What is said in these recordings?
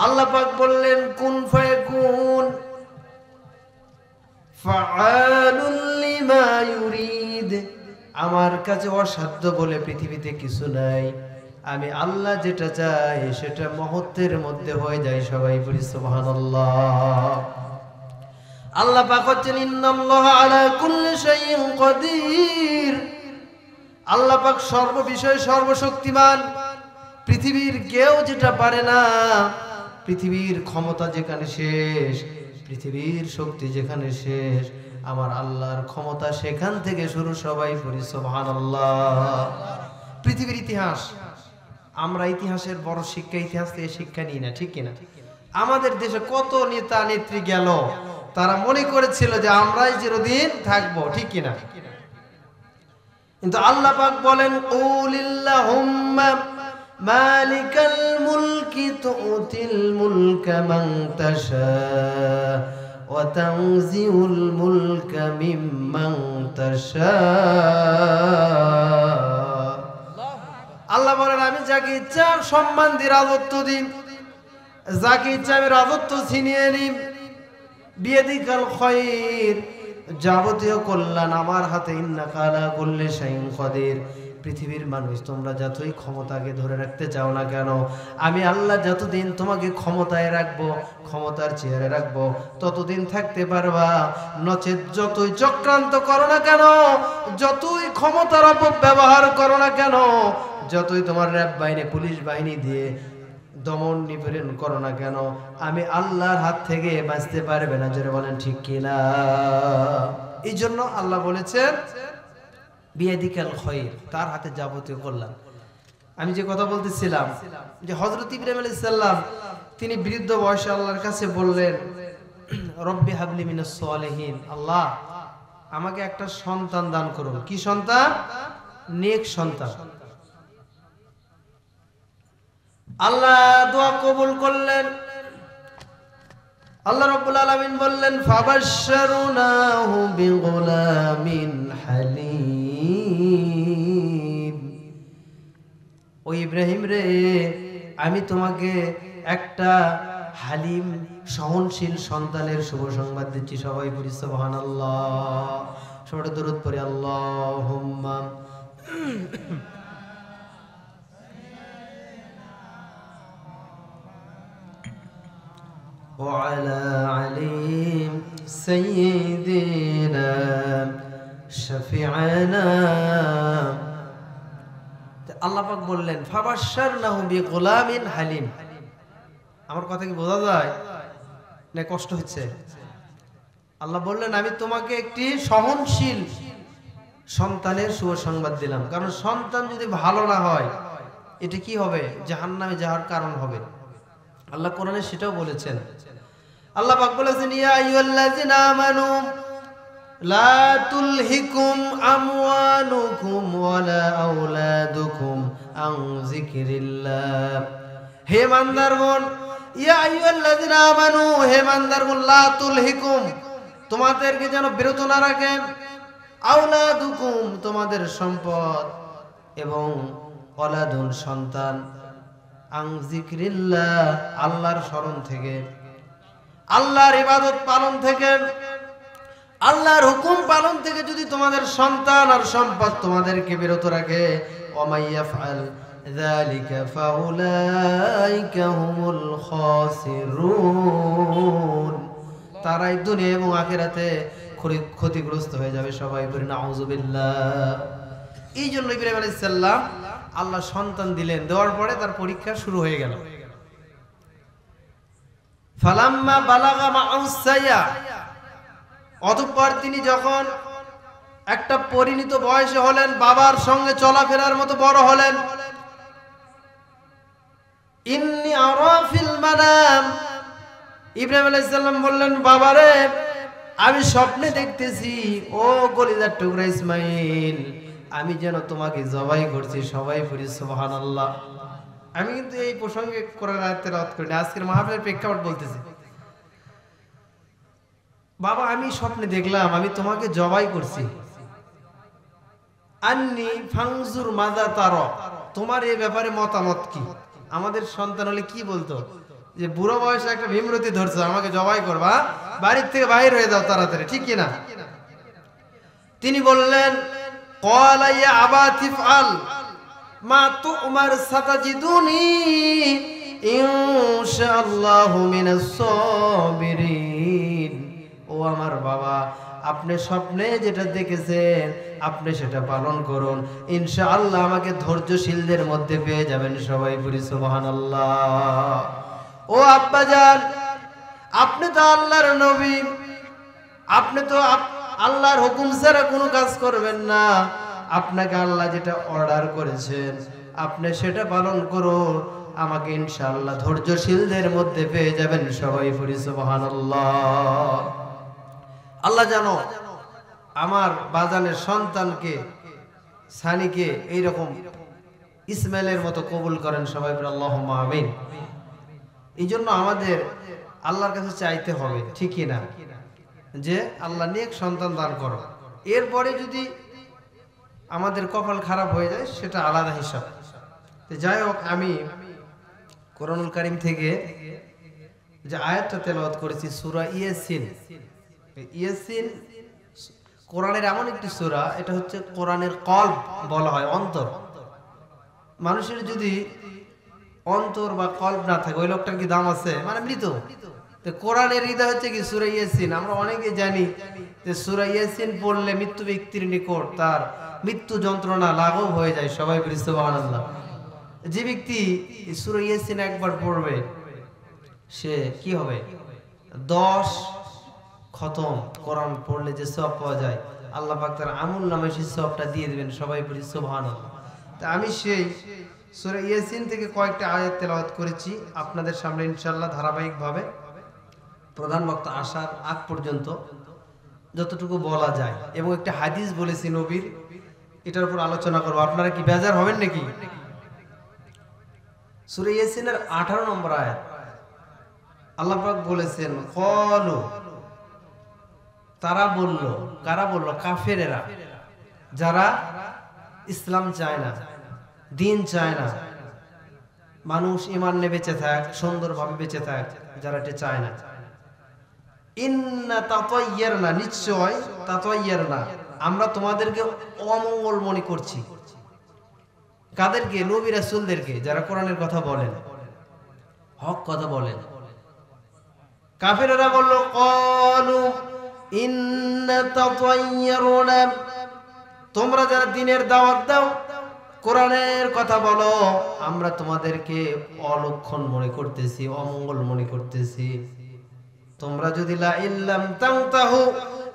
আল্লাহ পাক বললেন কুন ফায়াকুন ফাআলুল লিমা ইউরিদ। আমার কাছে অসাধ্য বলে পৃথিবীতে কিছু নাই। আমি আল্লাহ যেটা চাই সেটা মুহূর্তের মধ্যে হয়ে যায়। সবাই বলি সুবহানাল্লাহ। আল্লাহ পাক হচ্ছেন ইন্নাল্লাহা আলা কুল্লি শাইইন কাদির। আল্লাহ পাক সর্ববিষয়ে সর্বশক্তিমান। পৃথিবীর কেউ যেটা পারে না, পৃথিবীর ক্ষমতা যেখানে শেষ, পৃথিবীর শক্তি যেখানে শেষ, আমার আল্লাহর ক্ষমতা সেখান থেকে শুরু। সবাই পড়ি সুবহানাল্লাহ। পৃথিবীর ইতিহাস, আমরা ইতিহাসের বড় শিক্ষা, ইতিহাস থেকে শিক্ষা নিই না, ঠিক কিনা? আমাদের দেশে কত নেতা নেত্রী গেল, তারা মনে করেছিল যে আমরাই চিরদিন থাকবো, ঠিক কিনা? কিন্তু আল্লাহ পাক বলেন কুলিল্লাহুম্মা মালিকাল মুলকি তুতিল মুলকা মান তাশা ওয়া তানজিউল মুলকা মিম্মান তাশা। আল্লাহ বলেন আমি যাকে ইচ্ছা সম্মান দিই, রাজত্ব দিই, যাকে ইচ্ছা আমি রাজত্ব ছিনিয়ে নিই। বিয়াদিকাল খায়র, যাবতীয় কল্যাণ আমার হাতে। ইন্নাকা আলা কুল্লি শাইইন কাদির। পৃথিবীর মানুষ তোমরা যতই ক্ষমতাকে ধরে রাখতে চাও না কেন, আমি আল্লাহ যতদিন তোমাকে ক্ষমতায় রাখবো, ক্ষমতার চেয়ারে রাখবো, ততদিন থাকতে পারবা। নচেত যতই চক্রান্ত করো না কেন, যতই ক্ষমতার অপব্যবহার করো না কেন, যতই তোমার র্যাব বাহিনী পুলিশ বাহিনী দিয়ে দমন নিপীড়ন করো না কেন, আমি আল্লাহর হাত থেকে বাঁচতে পারবে না। জোরে বলেন ঠিক কিনা? এই জন্য আল্লাহ বলেছেন বিয়াদিকাল খায়র, তার হাতে যাবতীয় কল্যাণ। আমি যে কথা বলতেছিলাম যে হযরত ইব্রাহিম আলাইহিস সালাম তিনি বৃদ্ধ বয়সে আল্লাহর কাছে বললেন রব্বি হাবলি মিনাস সালিহিন, আল্লাহ আমাকে একটা সন্তান দান করুন। কি সন্তান? নেক সন্তান। আল্লাহ দোয়া কবুল করলেন। আল্লাহ রাব্বুল আলামিন বললেন ফাবাশশারনাহু বিগুলামিন হালিম। ও ইব্রাহিম রে, আমি তোমাকে একটা হালিম সহনশীল সন্তানের শুভ সংবাদ দিচ্ছি। সবাই পড়ি সুবহানাল্লাহ। সবাই দরুদ পড়ি আল্লাহুম্মা وعلى علي سيدنا شفيعنا। আল্লাহ পাক বললেন ফাবাশশারনাহু বিগুলামিন হালিম। আমার কথা কি বোঝা যায় না? কষ্ট হচ্ছে? আল্লাহ বললেন আমি তোমাকে একটি সহনশীল সন্তানের শুভ সংবাদ দিলাম। কারণ সন্তান যদি ভালো না হয়, এটা কি হবে? জাহান্নামে যাওয়ার কারণ হবে। আল্লাহ কোরআনে সেটাও বলেছেন। আল্লাহ পাক বলেছেন ইয়া আইয়ুহাল্লাযিনা আমানু লা তুলহিকুম আমওয়ালুকুম ওয়ালা আওলাদুকুম আন যিকরিল্লাহ। হে ইমানদারগণ, ইয়া আইয়ুহাল্লাযিনা আমানু, হে ইমানদারগণ, লা তুলহিকুম, তোমাদেরকে যেন বিরত না রাখে, আওলাদুকুম, তোমাদের সম্পদ, এবং ওয়ালাদুন, সন্তান, আন যিকরিল্লাহ, আল্লাহর স্মরণ থেকে, আল্লাহর ইবাদত পালন থেকে, আল্লাহর হুকুম পালন থেকে যদি তোমাদের সন্তান আর সম্পদ তোমাদেরকে বিরত রাখে, ওয়ামাইয়াফআল যালিকা ফাউলাইকা হুমুল খাসিরুন, তারাই দুনিয়া এবং আখিরাতে ক্ষতিগ্রস্ত হয়ে যাবে। সবাই বলি নাউযুবিল্লাহ। এই জন্য ইব্রাহিম আলাইহিস সালাম আল্লাহ সন্তান দিলেন। দেওয়ার পরে তার পরীক্ষা শুরু হয়ে গেল। ফালাম্মা বালাগা মা'আস সায়া, অতঃপর তিনি যখন একটা পরিণত বয়সে হলেন, বাবার সঙ্গে চলাফেরার মতো বড় হলেন, ইন্নী আরা ফিল মানাম, ইব্রাহিম আলাইহিস সালাম বললেন বাবারে, আমি স্বপ্নে দেখতেছি ও কলিজার টুকরা ইসমাইল, আমি যেন তোমাকে জবাই করছি। সবাই পড়ি সুবহানাল্লাহ। আমি কিন্তু এই প্রসঙ্গে কোরআন আয়াত তেলাওয়াত করি না, আজকের মাহফিলের প্রেক্ষাপট বলতেছি। বাবা আমি স্বপ্নে দেখলাম আমি তোমাকে জবাই করছি। আন্নি ফানজুর মাযা তারা, তোমার এই ব্যাপারে মতামত কি? আমাদের সন্তান হলে কি বলতো? যে বুড়ো বয়সে একটা ভীমরতি ধরছো, আমাকে জবাই করবা, বাড়ির থেকে বাইরে হয়ে যাও তাড়াতাড়ি, ঠিক কিনা? তিনি বললেন ক্বালা ইয়া আবা তিফআল মা তু'মার সাতাজিদুনি ইনশাআল্লাহু মিনাস সাবিরিন। ও আমার বাবা, আপনি স্বপ্নে যেটা দেখেছেন আপনি সেটা পালন করুন, ইনশাআল্লাহ আমাকে ধৈর্যশীলদের মধ্যে পেয়ে যাবেন। সবাই বলি সুবহানাল্লাহ। ও আব্বাজান, আপনি তো আল্লাহর নবী, আপনি তো আল্লাহর হুকুম ছাড়া কোনো কাজ করবেন না। আপনাকে আল্লাহ যেটা অর্ডার করেছেন আপনি সেটা পালন করুন, আমাকে ইনশাআল্লাহ ধৈর্যশীলদের মধ্যে পেয়ে যাবেন। সবাই বলি সুবহানাল্লাহ। আল্লাহ জানো আমার বাজানের সন্তানকে সানিকে এইরকম ইসমাইলের মতো কবুল করেন। সবাই বলি আল্লাহুম্মা আমিন। এই জন্য আমাদের আল্লাহর কাছে চাইতে হবে, ঠিকই না, যে আল্লাহ নেক সন্তান দান করো। এরপরে যদি আমাদের কপাল খারাপ হয়ে যায় সেটা আলাদা হিসাব। যাই হোক, আমি কোরআনুল কারীম থেকে যে আয়াতটা তেলাওয়াত করেছি সূরা ইয়াসিন। ইয়াসিন কোরআনের এমন একটি সূরা, এটা হচ্ছে কোরআনের কলব বলা হয়, অন্তর। মানুষের যদি অন্তর বা কলব না থাকে ওই লোকটার কি দাম আছে? মানে মৃত। তো কোরআনের হৃদয় হচ্ছে কি সূরা ইয়াসিন। আমরা অনেকে জানি যে সূরা ইয়াসিন পড়লে মৃত্যু ব্যক্তির নিকট তার মৃত্যু যন্ত্রণা লাঘব হয়ে যায়। সবাই বলি সুবহানাল্লাহ। যে ব্যক্তি সূরা ইয়াসিন একবার পড়বে সে কি হবে? 10 খতম কোরআন পড়লে যে সওয়াব পাওয়া যায় আল্লাহ পাক তার আমল নামে সেই সওয়াবটা দিয়ে দিবেন। সবাই বলি সুবহানাল্লাহ। তা আমি সেই সূরা ইয়াসিন থেকে কয়েকটা আয়াত তেলাওয়াত করেছি আপনাদের সামনে ইনশাআল্লাহ ধারাবাহিকভাবে প্রধান বক্তা আসার আগ পর্যন্ত যতটুকু বলা যায়, এবং একটা হাদিস বলেছি নবীর, এটার উপর আলোচনা করব। আপনারা কি বেজার হবেন নাকি? সূরা ইয়াসিনের 18 নম্বর আয়াত আল্লাহ পাক বলেছেন ক্বালু, তারা বলল, কারা বলল? কাফেরেরা, যারা ইসলাম চায় না, দিন চায় না, মানুষ ঈমান নিয়ে বেঁচে থাক, সুন্দরভাবে বেঁচে থাক, যারা এটা চায় না। ইন্না তাতায়্যারনা, নিশ্চয় তাতায়্যারনা, আমরা তোমাদেরকে অমঙ্গল মনে করছি। কাদেরকে? নবী রাসূলদেরকে, যারা কোরআনের কথা বলেন, হক কথা বলেন। কাফেররা বলল ক্বালু ইন্না তাতায়্যারনা, তোমরা যারা দ্বীনের দাওয়াত দাও, কোরআনের কথা বলো, আমরা তোমাদেরকে অলক্ষণ মনে করতেছি, অমঙ্গল মনে করতেছি। তোমরা যদি লা ইল্লাম তানতাহু,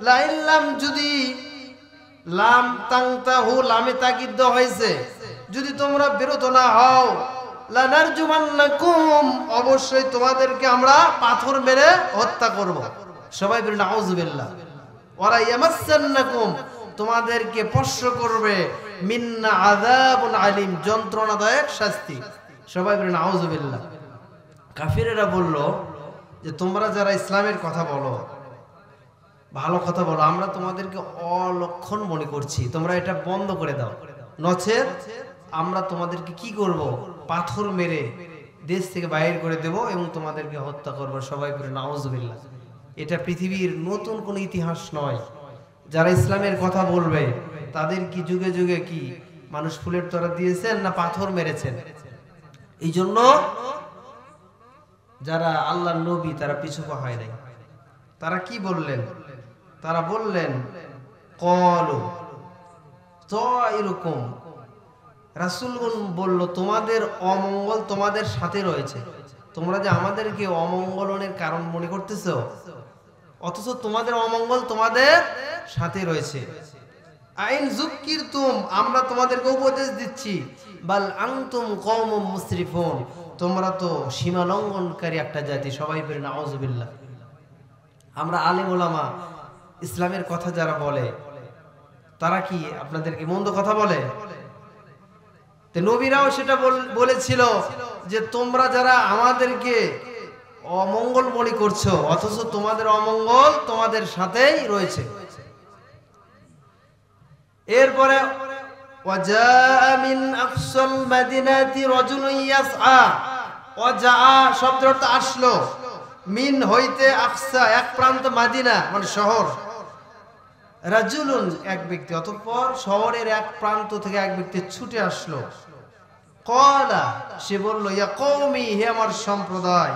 লা ইল্লাম যদি লাম তানতাহু, লামে তাকিদ হয়েছে, যদি তোমরা বিরত না হও, লানারজুমান্নাকুম, অবশ্যই তোমাদেরকে আমরা পাথর মেরে হত্যা করব। সবাই বলেন নাউযুবিল্লাহ। ওয়ালা ইয়ামাসসান্নাকুম, তোমাদেরকে স্পর্শ করবে মিন্না আযাবুন আলীম, যন্ত্রণাদায়ক শাস্তি। সবাই বলেন নাউযুবিল্লাহ। কাফিরেরা বলল যে তোমরা যারা ইসলামের কথা বলো, ভালো কথা বলো, আমরা তোমাদেরকে অলক্ষণ মনে করছি, তোমরা এটা বন্ধ করে দাও, নচেত আমরা তোমাদেরকে কি করব? পাথর মেরে দেশ থেকে বাইরে করে দেব এবং তোমাদেরকে হত্যা করব। সবাই বলে নাউযুবিল্লাহ। এটা পৃথিবীর নতুন কোনো ইতিহাস নয়। যারা ইসলামের কথা বলবে তাদের কি যুগে যুগে কি মানুষ ফুলের তোড়া দিয়েছেন না পাথর মেরেছেন? এই জন্য যারা আল্লাহর নবী তারা পিছুপা হয় নাই। তারা কি বললেন? তারা বললেন ক্বালু, তো এরকম রাসূলগণ বলল তোমাদের অমঙ্গল তোমাদের সাথে রয়েছে, তোমরা যে আমাদেরকে অমঙ্গলনের কারণ মনে করতেছো, অথচ তোমাদের অমঙ্গল তোমাদের সাথে রয়েছে। আইন যুক্কিরতুম, আমরা তোমাদেরকে উপদেশ দিচ্ছি, বাল আনতুম কওমুম মুসরিফুন, তোমরা তো সীমা লঙ্ঘনকারী একটা জাতি। সবাই বলে নাউযুবিল্লাহ। আমরা আলেম ওলামা ইসলামের কথা যারা বলে তারা কি আপনাদেরকে মন্দ কথা বলে? তো নবীরাও সেটা বলেছিল যে তোমরা যারা আমাদেরকে অমঙ্গল মনে করছো, অথচ তোমাদের অমঙ্গল তোমাদের সাথেই রয়েছে। এরপরে ওয়াজা মিন আকসাল মাদিনাতি রাজুলুন ইয়াসআ, ওয়াজা শব্দের অর্থ আসলো, মিন হইতে আকসা এক প্রান্ত মাদিনা মানে শহর, রাজুলুন এক ব্যক্তি, অতঃপর শহরের এক প্রান্ত থেকে এক ব্যক্তি ছুটে আসলো। ক্বালা সে বলল, ইয়া কওমি হে আমার সম্প্রদায়,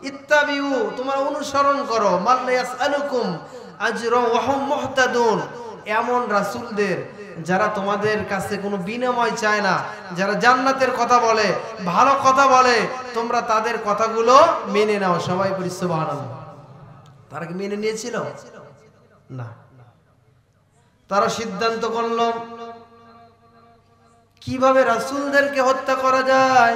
ইত্তাবিউ তোমরা অনুসরণ করো, মাল্লা ইয়াসআলুকুম আজরা ওয়া হুম মুহতাদুন, এমন রাসূলদের যারা তোমাদের কাছে কোনো বিনিময় চায় না, যারা জান্নাতের কথা বলে, ভালো কথা বলে, তোমরা তাদের কথাগুলো মেনে নাও। সবাই বলি সুবহানাল্লাহ। তারা কি মেনে নিয়েছিল? না, তারা সিদ্ধান্ত করল কিভাবে রাসূলদেরকে হত্যা করা যায়।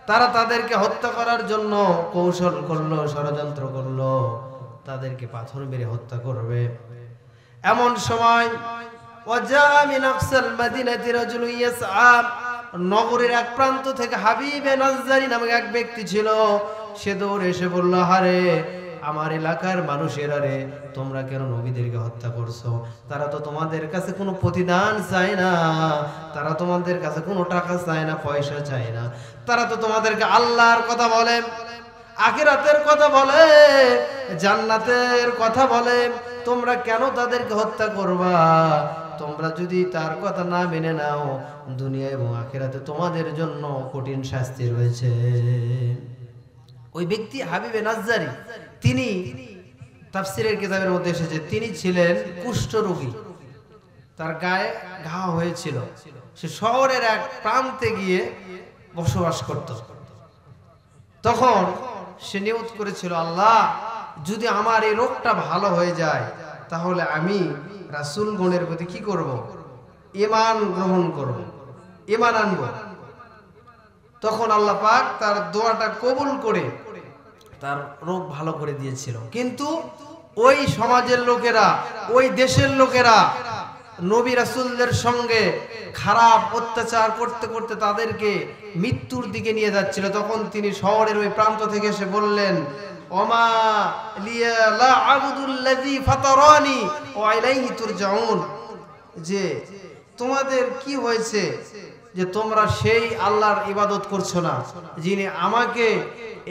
তারা তাদেরকে হত্যা করার জন্য কৌশল করলো, ষড়যন্ত্র করলো, তাদেরকে পাথর মেরে হত্যা করবে। এমন সময় ওয়াজা মিন আকসাল মাদিনাতি রাজুলুন ইয়াসআ, নগরের এক প্রান্ত থেকে হাবিবে নাজ্জারি নামক এক ব্যক্তি ছিল। সে দৌড়ে এসে বলল, হারে আমার এলাকার মানুষেরা রে, তোমরা কেন নবীদেরকে হত্যা করছো? তারা তো তোমাদের কাছে কোনো প্রতিদান চায় না, তারা তোমাদের কাছে কোনো টাকা চায় না, পয়সা চায় না, তারা তো তোমাদেরকে আল্লাহর কথা বলে, আখিরাতের কথা বলে, জান্নাতের কথা বলে, তোমরা কেন তাদেরকে হত্যা করবা? তোমরা যদি তার কথা না মেনে নাও, দুনিয়া এবং আখিরাতে তোমাদের জন্য কঠিন শাস্তি রয়েছে। ওই ব্যক্তি হাবিবে নাজ্জারি, তিনি তাফসীরের কিতাবের মধ্যে এসেছে তিনি ছিলেন কুষ্ঠরোগী, তার গায়ে ঘা হয়েছিল। সে শহরের এক প্রান্তে গিয়ে বসবাস করত। তখন সে নিয়ত করেছিল, আল্লাহ যদি আমার এই রোগটা ভালো হয়ে যায়, তাহলে আমি রাসূলগণের প্রতি কি করব? ঈমান গ্রহণ করব, ঈমান আনব। তখন আল্লাহ পাক তার দোয়াটা কবুল করে তার রোগ ভালো করে দিয়েছিল। কিন্তু ওই সমাজের লোকেরা, ওই দেশের লোকেরা নবী রাসূলদের সঙ্গে খারাপ অত্যাচার করতে করতে তাদেরকে মৃত্যুর দিকে নিয়ে যাচ্ছিল। তখন তিনি শহরের ওই প্রান্ত থেকে এসে বললেন, ওমা লিয়া লা আবুদুল্লাযী ফাতারানি ওয়া ইলাইহি তুরজাউন, যে তোমাদের কি হয়েছে যে তোমরা সেই আল্লাহর ইবাদত করছো না যিনি আমাকে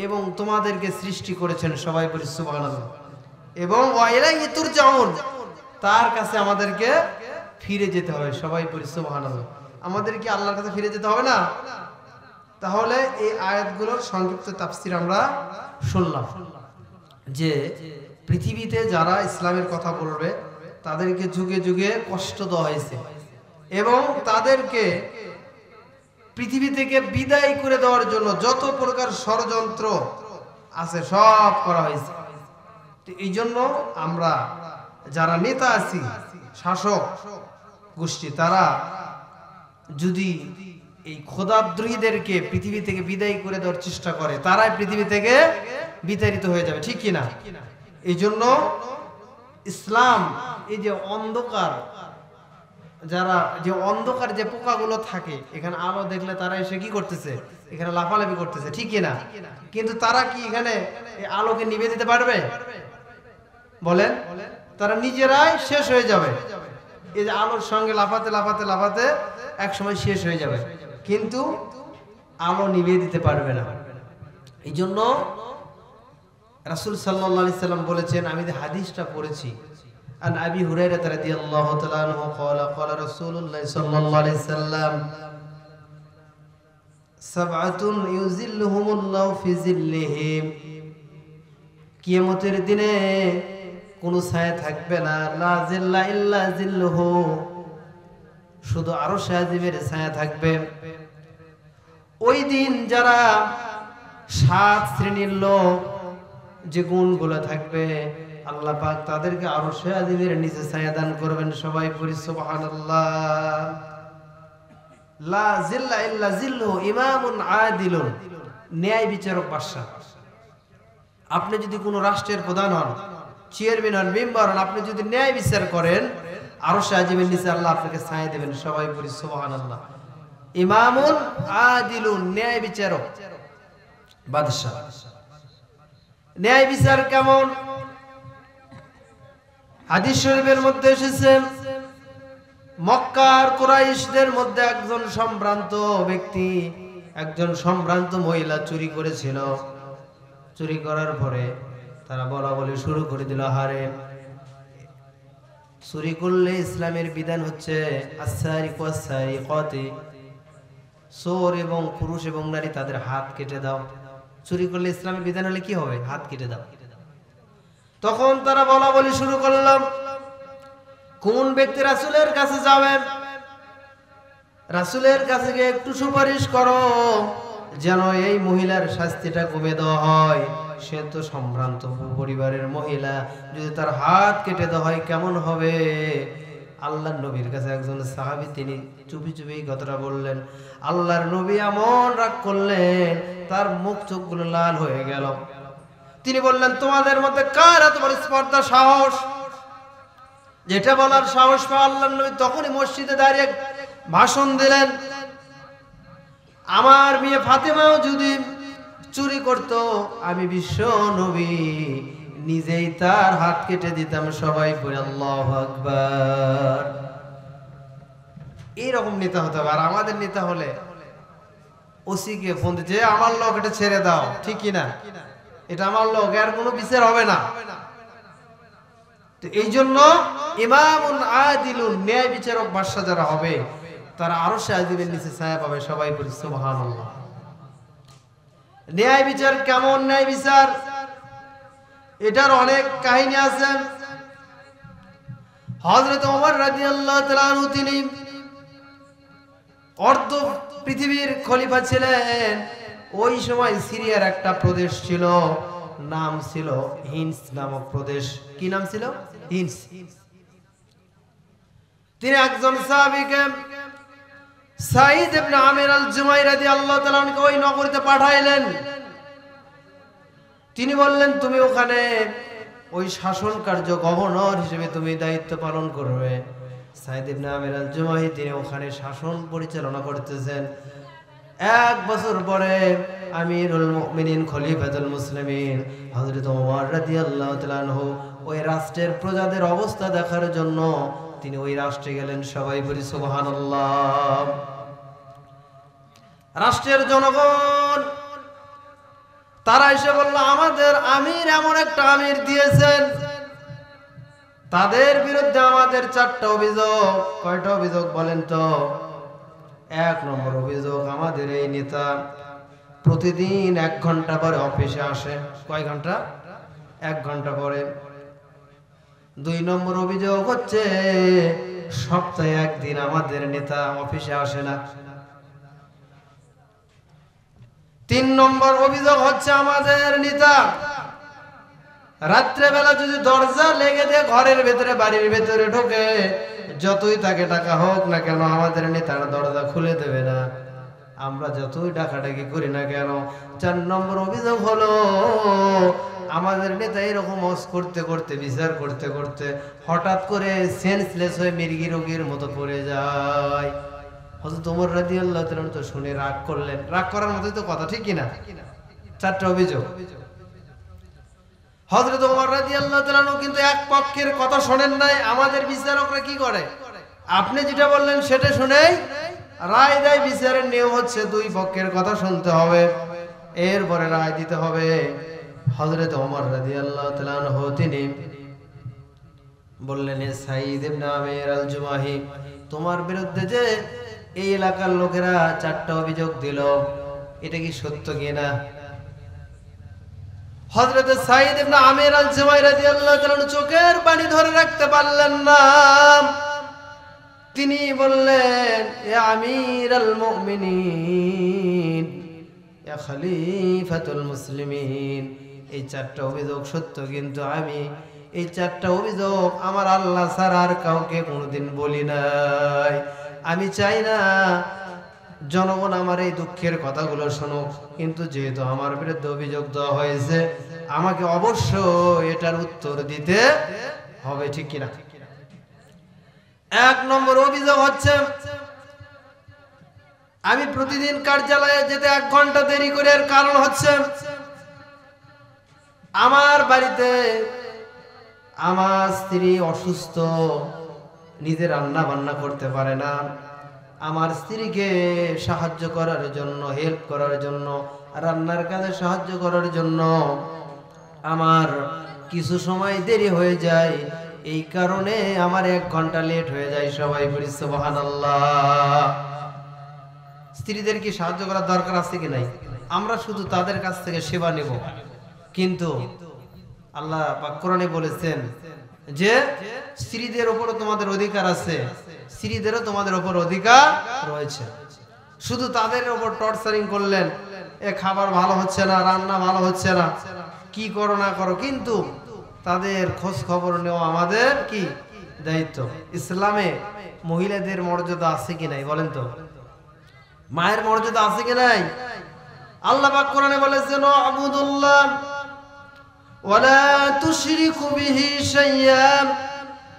এবং তোমাদেরকে সৃষ্টি করেছেন। সবাই বলি সুবহানাল্লাহ। এবং ওয়া ইলাইহি তুরজাউন, তার কাছে আমাদেরকে ফিরে যেতে হবে। সবাই বলি সুবহানাল্লাহ। আমাদের কি আল্লাহর কাছে ফিরে যেতে হবে না? তাহলে এই আয়াতগুলোর সংক্ষিপ্ত তাফসীর আমরা শুনলাম যে পৃথিবীতে যারা ইসলামের কথা বলবে তাদেরকে যুগে যুগে কষ্ট দেওয়া হয়েছে এবং তাদেরকে পৃথিবী থেকে বিদায় করে দেওয়ার জন্য যত প্রকার ষড়যন্ত্র আছে সব করা হয়েছে। তো এই জন্য আমরা যারা নেতা আছি, শাসক গোষ্ঠী, তারা যদি এই খোদাদ্রোহীদেরকে পৃথিবী থেকে বিদায় করে দেওয়ার চেষ্টা করে, তারাই পৃথিবী থেকে বিতাড়িত হয়ে যাবে, ঠিক কিনা? এই জন্য ইসলাম এই যে অন্ধকার, যারা যে অন্ধকার যে পোকাগুলো থাকে, এখানে আলো দেখলে তারা এসে কি করতেছে? এখানে লাফালাফি করতেছে, ঠিক কিনা? কিন্তু তারা কি এখানে এই আলোকে নিভিয়ে দিতে পারবে? বলেন, তারা নিজেরাই শেষ হয়ে যাবে। এই যে আলোর সঙ্গে লাফাতে লাফাতে লাফাতে এক সময় শেষ হয়ে যাবে, কিন্তু আলো নিভিয়ে দিতে পারবে না। এই জন্য রাসূল সাল্লাল্লাহু আলাইহি সাল্লাম বলেছেন, আমি যে হাদিসটা পড়েছি, আন আবি হুরায়রা রাদিয়াল্লাহু তাআলা আনহু قال قال رسول الله صلى الله عليه وسلم سبعة يذلهم الله في ظله, কিয়ামতের দিনে কোনো ছায়া থাকবে না, লা জিল্লা ইল্লা জিল্লুহু, শুধু আরশে আজিমের ছায়া থাকবে। ওই দিন যারা 7 শ্রেণীর লোক, যে গুণগুলো থাকবে, আল্লাহ পাক তাদেরকে আরশে আজিমের নিচে ছায়া দান করবেন। সবাই পড়ি সুবহানাল্লাহ। লা জিল্লা ইল্লা জিল্লুহু, ইমামুন আদিলুন, ন্যায় বিচারক বাদশা। আপনি যদি কোনো রাষ্ট্রের প্রধান হন, চেয়ারম্যান হন, মেম্বার হন, আপনি যদি ন্যায় বিচার করেন, আরশে আজিমের নিচে আল্লাহ আপনাকে ছায়া দেবেন। সবাই পড়ি সুবহানাল্লাহ। ইমামুন আদিলুন, ন্যায় বিচারক বাদশা। ন্যায় বিচার কেমন? হাদিস শরীফের মধ্যে এসেছে, মক্কার কুরাইশদের মধ্যে একজন সম্ভ্রান্ত ব্যক্তি, একজন সম্ভ্রান্ত মহিলা চুরি করেছিল। চুরি করার পরে তারা বলা বলি শুরু করে দিল, হারে চুরি করলে ইসলামের বিধান হচ্ছে আস-সারিকু ওয়াস-সারিকাতি, চোর এবং পুরুষ এবং নারী তাদের হাত কেটে দাও। চুরি করলে ইসলামের বিধান হলে কি হবে? হাত কেটে দাও। তখন তারা বলা বলি শুরু করলাম, কোন ব্যক্তি রাসূলের কাছে যাবেন, রাসূলের কাছে গিয়ে একটু সুপারিশ করো যেন এই মহিলার শাস্তিটা কমে দেওয়া হয়। সে তো সম্ভ্রান্ত পরিবারের মহিলা, যদি তার হাত কেটে দেওয়া হয় কেমন হবে? আল্লাহর নবীর কাছে একজন সাহাবী, তিনি চুপি চুপি এই কথাটা বললেন। আল্লাহর নবী এমন রাগ করলেন, তার মুখ চোখগুলো লাল হয়ে গেল। তিনি বললেন, তোমাদের মধ্যে কার এত বড় স্পর্ধা, সাহস, যেটা বলার সাহস পায়? আল্লাহর নবী তখনই মসজিদে দাঁড়িয়ে ভাষণ দিলেন, আমার মেয়ে ফাতেমাও যদি চুরি করত, আমি বিশ্ব নবী নিজেই তার হাত কেটে দিতাম। সবাই বলে আল্লাহু আকবার। এইরকম নেতা হতে হবে। আর আমাদের নেতা হলে ওসিকে ফোন দিচ্ছে, আমার লোক এটা ছেড়ে দাও, ঠিক কিনা, এটা আমার লোক, এর কোনো বিচার হবে না। তো এই জন্য ইমামুন আদিলুন, ন্যায় বিচারক বাদশা যারা হবে তারা আরশে আজিমের নিচে ছায়া পাবে। সবাই বলি সুবহানাল্লাহ। ন্যায় বিচার কেমন? ন্যায় বিচার এটার অনেক কাহিনী আছে। হযরত ওমর রাদিয়াল্লাহু তাআলা আনহু, তিনি অর্ধ পৃথিবীর খলিফা ছিলেন। ওই সময় সিরিয়ার একটা প্রদেশ ছিল, নাম ছিল হিন্স নামক প্রদেশ। কি নাম ছিল? হিন্স। তিনি একজন সাহাবীকে সাঈদ ইবনে আমির আল-জুমাহি রাদিয়াল্লাহু তাআলা আনহু ওই নগরীতে পাঠাইলেন। তিনি বললেন, তুমি ওখানে ওই শাসন কার্য গভর্নর হিসেবে তুমি দায়িত্ব পালন করবে। সাঈদ ইবনে আমির আল-জুমাহি তিনি ওখানে শাসন পরিচালনা করতেছেন। এক বছর পরে আমিরুল মুমিনিন খলিফাতুল মুসলিমিন হযরত ওমর রাদিয়াল্লাহু তাআলা আনহু ওই রাষ্ট্রের প্রজাদের অবস্থা দেখার জন্য তিনি ওই রাষ্ট্রে গেলেন। সবাই বলি সুবহানাল্লাহ। রাষ্ট্রের জনগণ তারা এসে বলল, আমাদের আমির এমন একটা আমির দিয়েছেন, তাদের বিরুদ্ধে আমাদের 4টা অভিযোগ। কয়টা অভিযোগ বলেন তো? 1 নম্বর অভিযোগ, আমাদের এই নেতা প্রতিদিন 1 ঘন্টা পরে অফিসে আসে। কয় ঘন্টা? 1 ঘন্টা পরে। 2 নম্বর অভিযোগ হচ্ছে, সপ্তাহে 1 দিন আমাদের নেতা অফিসে আসে না। 3 নম্বর অভিযোগ হচ্ছে, আমাদের নেতা রাত্রে বেলা যদি দরজা লেগে দিয়ে ঘরের ভেতরে, বাড়ির ভেতরে ঢোকে, যতই তাকে টাকা হোক না কেন আমাদের নেতার দরজা খুলে দেবে না, আমরা যতই ডাকাডাকি করি না কেন। 4 নম্বর অভিযোগ হলো, আমাদের নেতা এরকম ওয়াজ করতে করতে, বিচার করতে করতে হঠাৎ করে সেন্সলেস হয়ে মির্গি রোগীর মতো পড়ে যায়। হযরত ওমর রাদিয়াল্লাহু তাআলা তো শুনে রাগ করলেন। রাগ করার মতোই তো কথা, ঠিক কিনা? 4টা অভিযোগ। হযরত ওমর রাদিয়াল্লাহু তাআলা কিন্তু এক পক্ষের কথা শোনেন নাই। আমাদের বিচারকরা কি করে? আপনি যেটা বললেন সেটা শুনেই রায় দেয়। বিচারের নিয়ম হচ্ছে 2 পক্ষের কথা শুনতে হবে, এরপরে রায় দিতে হবে। হযরত ওমর রাদিয়াল্লাহু তাআলা তিনি বললেন, সাঈদ ইবনে আমির আল-জুমাহি, তোমার বিরুদ্ধে যে এই এলাকার লোকেরা 4টা অভিযোগ দিল, এটা কি সত্য কিনা? হযরত সাঈদ ইবনে আমির আল-জুমাহি রাদিয়াল্লাহু তাআলা চোখের পানি ধরে রাখতে পারলেন না। তিনি বললেন, ইয়া আমিরাল মুমিনিন, ইয়া খলিফাতুল মুসলিমিন, এই 4টা অভিযোগ সত্য, কিন্তু আমি এই 4টা অভিযোগ আমার আল্লাহ ছাড়া আর কাউকে কোনোদিন বলি নাই। আমি চাই না জনগণ আমার এই দুঃখের কথাগুলো শুনুক, কিন্তু যেহেতু আমার বিরুদ্ধে অভিযোগ দেওয়া হয়েছে, আমাকে অবশ্যই এটার উত্তর দিতে হবে, ঠিক কিনা? 1 নম্বর অভিযোগ হচ্ছে, আমি প্রতিদিন কার্যালয়ে যেতে 1 ঘন্টা দেরি করে। এর কারণ হচ্ছে, আমার বাড়িতে আমার স্ত্রী অসুস্থ, নিজে রান্না বান্না করতে পারে না, আমার স্ত্রীকে সাহায্য করার জন্য, হেল্প করার জন্য, রান্নার কাজে সাহায্য করার জন্য আমার কিছু সময় দেরি হয়ে যায়, এই কারণে আমার 1 ঘন্টা লেট হয়ে যায়। সবাই বলি সুবহানাল্লাহ। স্ত্রীদের কি সাহায্য করার দরকার আছে কি নাই? আমরা শুধু তাদের কাছ থেকে সেবা নেব, কিন্তু আল্লাহ পাক কোরআনে বলেছেন যে স্ত্রীদের উপর তোমাদের অধিকার আছে, স্ত্রীদেরও তোমাদের উপর অধিকার রয়েছে। শুধু তাদের উপর টর্চারিং করলেন, এ খাবার ভালো হচ্ছে না, রান্না ভালো হচ্ছে না, কি করো না করো, কিন্তু তাদের খোঁজ খবর নেওয়া আমাদের কি দায়িত্ব। ইসলামে মহিলাদের মর্যাদা আছে কি নাই বলেন তো? মায়ের মর্যাদা আছে কি নাই? আল্লাহ পাক কোরআনে বলেছেন আবুদুল্লাহ ওয়ালা তুশরিকু বিহি শাইয়্যান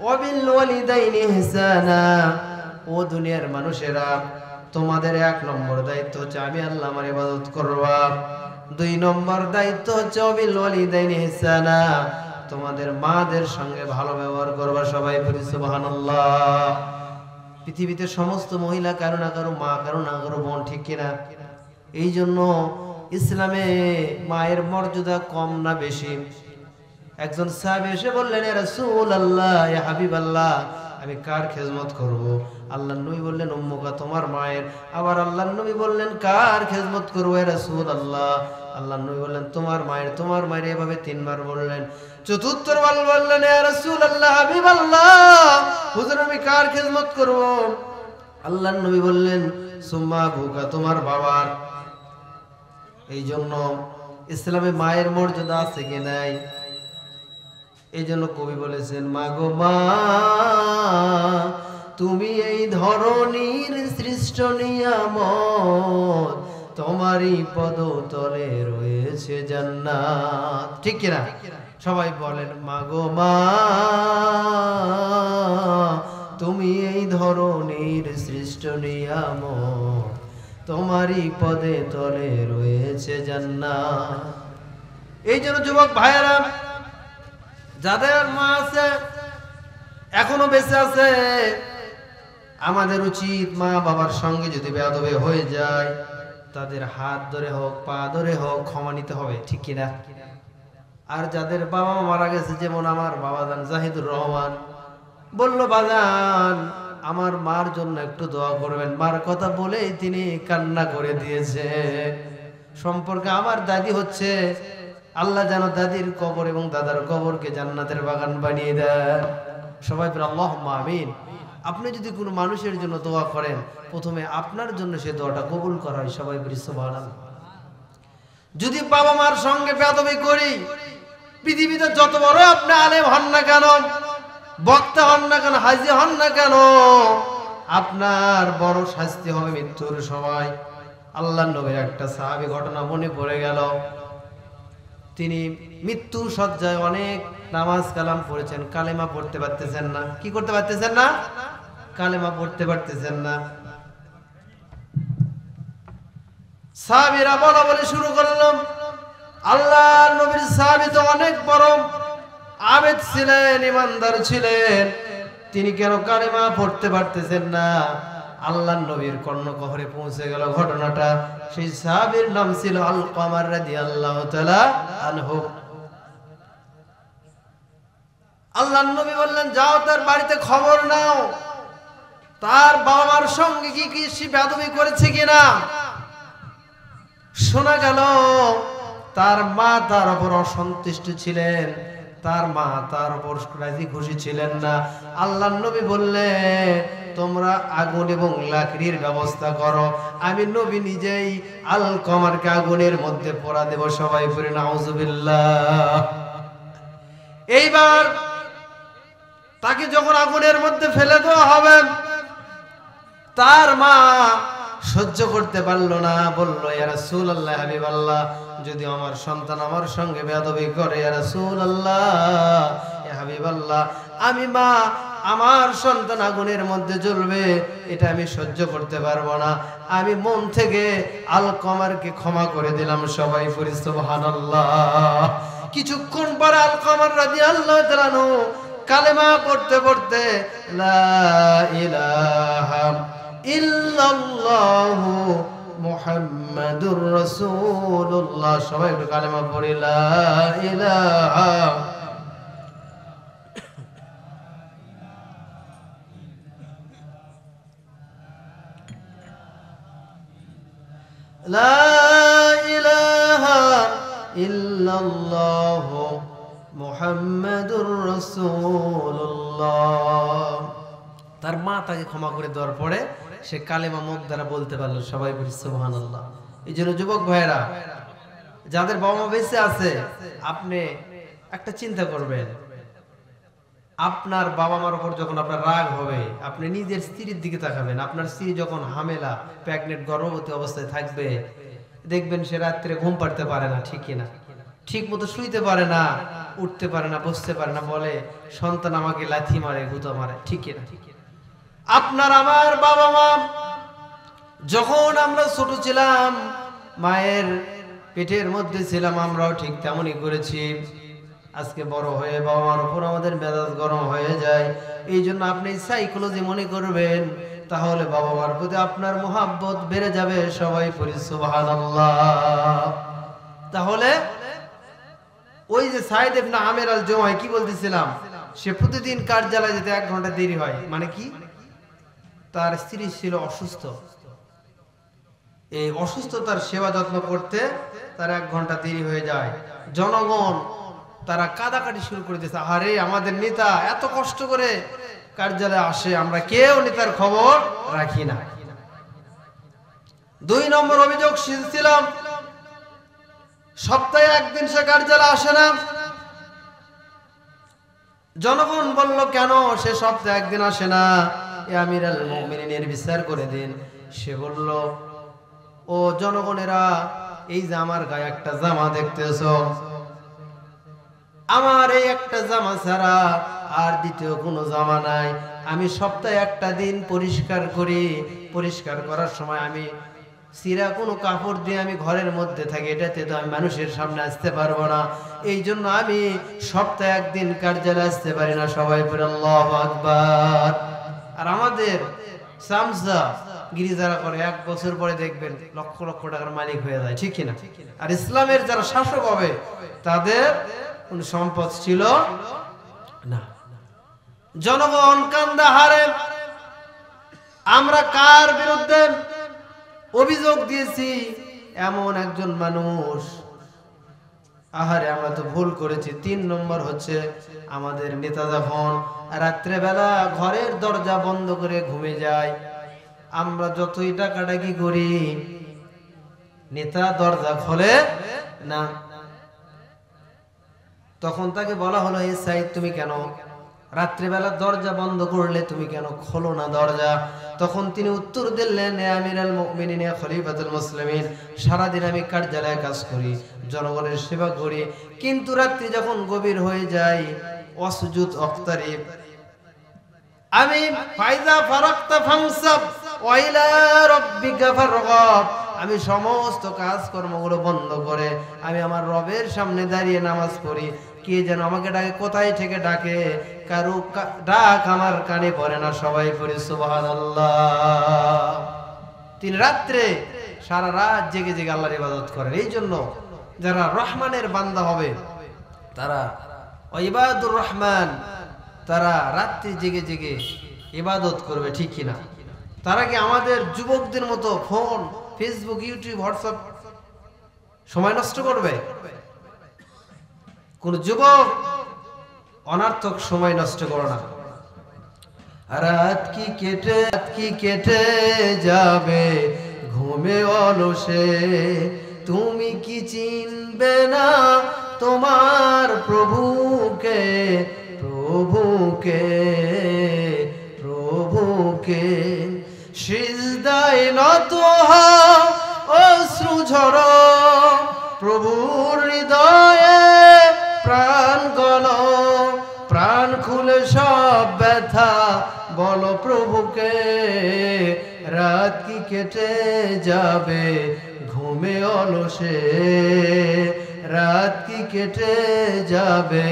ওয়া বিল ওয়ালিদাইনি ইহসানা। ও দুনিয়ার মানুষেরা, তোমাদের 1 নম্বর দায়িত্ব হচ্ছে আমি আল্লাহ আমার ইবাদত করবা। 2 নম্বর দায়িত্ব হচ্ছে বিল ওয়ালিদাইনি ইহসানা, তোমাদের মাদের সঙ্গে ভালো ব্যবহার করবা। সবাই বলি সুবহানাল্লাহ। পৃথিবীতে সমস্ত মহিলা কারো না কারো মা, কারো না কারো বোন, ঠিক কিনা? এই জন্য ইসলামে মায়ের মর্যাদা কম না বেশি? একজন সাহাবী এসে বললেন, ইয়া রাসূলুল্লাহ, ইয়া হাবিবাল্লাহ, আমি কার খেদমত করব? আল্লাহর নবী বললেন, উম্মুকা, তোমার মায়ের। আবার আল্লাহর নবী বললেন, কার খেদমত করব ইয়া রাসূলুল্লাহ? আল্লাহর নবী বললেন, তোমার মায়ের, তোমার মায়ের। এভাবে 3 বার বললেন। চতুর্থ বার বললেন, ইয়া রাসূলুল্লাহ, হাবিবাল্লাহ, হুজুর আমি কার খেদমত করব? আল্লাহর নবী বললেন, সুম্মা আবুকা, তোমার বাবার। এই জন্য ইসলামে মায়ের মর্যাদা আছে কি নাই? এই জন্য কবি বলেছেন, মাগো মা, তুমি এই ধরনীর সৃষ্ট নিয়ামত, তোমারই পদতলে রয়েছে জান্নাত। ঠিক কিনা? সবাই বলেন, মাগো মা, তুমি এই ধরনীর সৃষ্ট নিয়ামত, তোমারই পদে তলে রয়েছে জান্নাত। এই জন্য যুবক ভাইয়েরা, যাদের মা আছে, এখনো বেঁচে আছে, আমাদের উচিত মা বাবার সঙ্গে যদি বেয়াদবি হয়ে যায়, তাদের হাত ধরে হোক, পা ধরে হোক ক্ষমা নিতে হবে। ঠিক কিনা? আর যাদের বাবা মা মারা গেছে, যেমন আমার বাবা জান জাহিদুর রহমান বলল, বাজান আমার মার জন্য একটু দোয়া করবেন। মার কথা বলেই তিনি কান্না করে দিয়েছে। সম্পর্কে আমার দাদি হচ্ছে, আল্লাহ যেন দাদির কবর এবং দাদার কবরকে জান্নাতের বাগান বানিয়ে দেয়। সবাই বলে আল্লাহুম্মা আমিন। আপনি যদি কোনো মানুষের জন্য দোয়া করেন, প্রথমে আপনার জন্য সে দোয়াটা কবুল করা হয়। সবাই বলি সুবহানাল্লাহ। যদি বাবা মার সঙ্গে বেয়াদবি করি, পৃথিবীতে যত বড় আপনি আলেম হন না কেন, বক্তা হন না কেন, হাজী হন না কেন, আপনার বড় শাস্তি হবে মৃত্যুর সময়। আল্লাহর নবীর একটা সাহাবী ঘটনা মনে পড়ে গেল। তিনি মৃত্যু সজ্জায় অনেক নামাজ কালাম পড়েছেন, কালেমা পড়তে পারতেছেন না। কি করতে পারতেছেন না? কালেমা পড়তে পারতেছেন না। সাহাবীরা বলা বলে শুরু করলাম, আল্লাহর নবীর সাহাবী তো অনেক বড় আবেদ ছিলেন, ইমানদার ছিলেন, তিনি কেন কালেমা পড়তে পারতেছেন না? আল্লাহর নবীর কর্ণকুহরে পৌঁছে গেল ঘটনাটা। সেই সাহাবীর নাম ছিল আলকামা রাদিয়াল্লাহু তাআলা আনহু। আল্লাহর নবী বললেন, যাও তার বাড়িতে খবর নাও, তার বাবা মার সঙ্গে কি কি সে বেয়াদবি করেছে কিনা। শোনা গেল তার মা তার উপর অসন্তুষ্ট ছিলেন, তার মা তার উপর রাজি খুশি ছিলেন না। আল্লাহর নবী বললেন, তোমরা আগুন এবং লাকড়ির ব্যবস্থা করো, আমি নবী নিজেই আলকামারকে আগুনের মধ্যে পোড়া দেব। সবাই পড়ে নাউজুবিল্লাহ। এইবার তাকে যখন আগুনের মধ্যে ফেলে দেওয়া হবে, তার মা সহ্য করতে পারলো না, বলল, ইয়া রাসূলুল্লাহ, হাবিবাল্লাহ, যদি আমার সন্তান আমার সঙ্গে বেয়াদবি করে, ইয়া রাসূলুল্লাহ, ইয়া হাবিবাল্লাহ, আমি মা, আমার সন্তান আগুনের মধ্যে জ্বলবে, এটা আমি সহ্য করতে পারবো না। আমি মন থেকে আলকামারকে ক্ষমা করে দিলাম। সবাই পড়ি সুবহানাল্লাহ। কিছুক্ষণ পরে আলকামা রাদিয়াল্লাহু তাআলা কালেমা পড়তে পড়তে লা ইলাহা ইল্লাল্লাহু মুহাম্মাদুর রাসূলুল্লাহ। সবাই একটু কালেমা পড়ি, লা ইলাহা লা ইলাহা ইল্লাল্লাহু মুহাম্মাদুর রাসূলুল্লাহ। তার মা তাকে ক্ষমা করে দেওয়ার পরে সে কালেমা মুখ দ্বারা বলতে পারলো। সবাই বলি সুবহানাল্লাহ। এই জন্য যুবক ভাইয়েরা, যাদের বাবা মা বেঁচে আছে, আপনি একটা চিন্তা করবেন, আপনার বাবা মার উপর যখন আপনার রাগ হবে, আপনি নিজের স্ত্রীর দিকে তাকাবেন। আপনার স্ত্রী যখন হামেলা, প্রেগনেন্ট, গর্ভবতী অবস্থায় থাকবে, দেখবেন সে রাত্রে ঘুম পাড়তে পারে না, ঠিক কিনা? ঠিক মতো শুইতে পারে না, উঠতে পারে না, বসতে পারে না, বলে সন্তান আমাকে লাথি মারে, গুঁতো মারে, ঠিক কিনা? আপনার আমার বাবা মা যখন আমরা ছোট ছিলাম, মায়ের পেটের মধ্যে ছিলাম, আমরাও ঠিক তেমনই করেছি। আজকে বড় হয়ে বাবা মার উপর আমাদের মেজাজ গরম হয়ে যায়। এই জন্য আপনি সাইকোলজি মনে করবেন, তাহলে বাবা মার প্রতি আপনার মোহাব্বত বেড়ে যাবে। সবাই পড়ি সুবহানাল্লাহ। তাহলে ওই যে সাইদ ইবনে আমির আল জুমাই কি বলতেছিলাম, সে প্রতিদিন কার্যালয়ে যেতে 1 ঘন্টা দেরি হয়। মানে কি? তার স্ত্রী ছিল অসুস্থ, এই অসুস্থতার সেবা যত্ন করতে তার 1 ঘন্টা দেরি হয়ে যায়। জনগণ তারা কাদাকাটি শুরু করে দিয়েছে, আরে আমাদের নেতা এত কষ্ট করে কার্যালয়ে আসে, আমরা কেউ নেতার খবর রাখি না। 2 নম্বর অভিযোগ ছিলাম, সপ্তাহে 1 দিন সে কার্যালয়ে আসে না। জনগণ বলল, কেন সে সপ্তাহে 1 দিন আসে না? আমিরুল মুমিনিনের বিচার করে দিন। সে বলল, ও জনগণেরা, এই যে আমার গায়ে একটা জামা দেখতেছো, আমার এই একটা জামা ছাড়া আর দ্বিতীয় কোনো জামা নাই। আমি সপ্তাহে 1টা দিন পরিষ্কার করি। পরিষ্কার করার সময় আমি সিরা কোনো কাপড় দিয়ে আমি ঘরের মধ্যে থাকি, এটাতে তো আমি মানুষের সামনে আসতে পারবো না। এই জন্য আমি সপ্তাহে 1 দিন কার্যালয়ে আসতে পারি না। সবাই পড়ে আল্লাহু আকবার। আর আমাদের সামসা গিরি যারা করে, 1 বছর পরে দেখবেন লক্ষ লক্ষ টাকার মালিক হয়ে যায়, ঠিক কিনা? আর ইসলামের যারা শাসক হবে, তাদের কোন সম্পদ ছিল না। জনগণ কান্দা হারে। আমরা কার বিরুদ্ধে অভিযোগ দিয়েছি? এমন একজন মানুষ, আহারে আমরা তো ভুল করেছি। 3 নম্বর হচ্ছে, আমাদের নেতা যখন রাত্রে বেলা ঘরের দরজা বন্ধ করে ঘুমে যায়, আমরা যতই টাকাটাকি করি, নেতা দরজা খোলে না। তখন তাকে বলা হলো, এ সাইদ তুমি কেন রাত্রিবেলা দরজা বন্ধ করলে, তুমি কেন খোলো না দরজা? তখন তিনি উত্তর দিলেন, হে আমিরুল মুমিনিন, হে খলিফাতুল মুসলিমিন, সারাদিন আমি কার্যালয়ে কাজ করি, জনগণের সেবা করি, কিন্তু রাত্রি যখন গভীর হয়ে যায়, ওয়াসজুদ ওয়াক্তারিব, আমি ফাইজা ফারাকতা ফানসাব ওয়া ইলা রাব্বিকা ফারগাব, আমি সমস্ত কাজকর্মগুলো বন্ধ করে আমি আমার রবের সামনে দাঁড়িয়ে নামাজ পড়ি। কে যেন আমাকে ডাকে, কোথায় থেকে ডাকে, কারো ডাক আমার কানে পড়ে না। সবাই পড়ি সুবহানাল্লাহ। তিনি রাত্রে সারা রাত জেগে জেগে আল্লাহর ইবাদত করেন। এই জন্য যারা রহমানের বান্দা হবে, তারা ইবাদুর রহমান, তারা রাত্রি জেগে জেগে ইবাদত করবে, ঠিক কিনা? তারা কি আমাদের যুবকদের মতো ফোন, ফেসবুক, ইউটিউব, হোয়াটসঅ্যাপ সময় নষ্ট করবে? কোন যুবক অনার্থক সময় নষ্ট করো না। রাত কি কেটে যাবে ঘুমে অলসে, তুমি কি চিনবে না তোমার প্রভুকে, প্রভুকে, প্রভুকে। সিজদায় নত হও, অশ্রু ঝরো, প্রভুর হৃদয়ে প্রাণ গলো, প্রাণ খুলে সব ব্যথা বলো প্রভুকে। রাত কি কেটে যাবে ঘুমে অলসে, রাত কি কেটে যাবে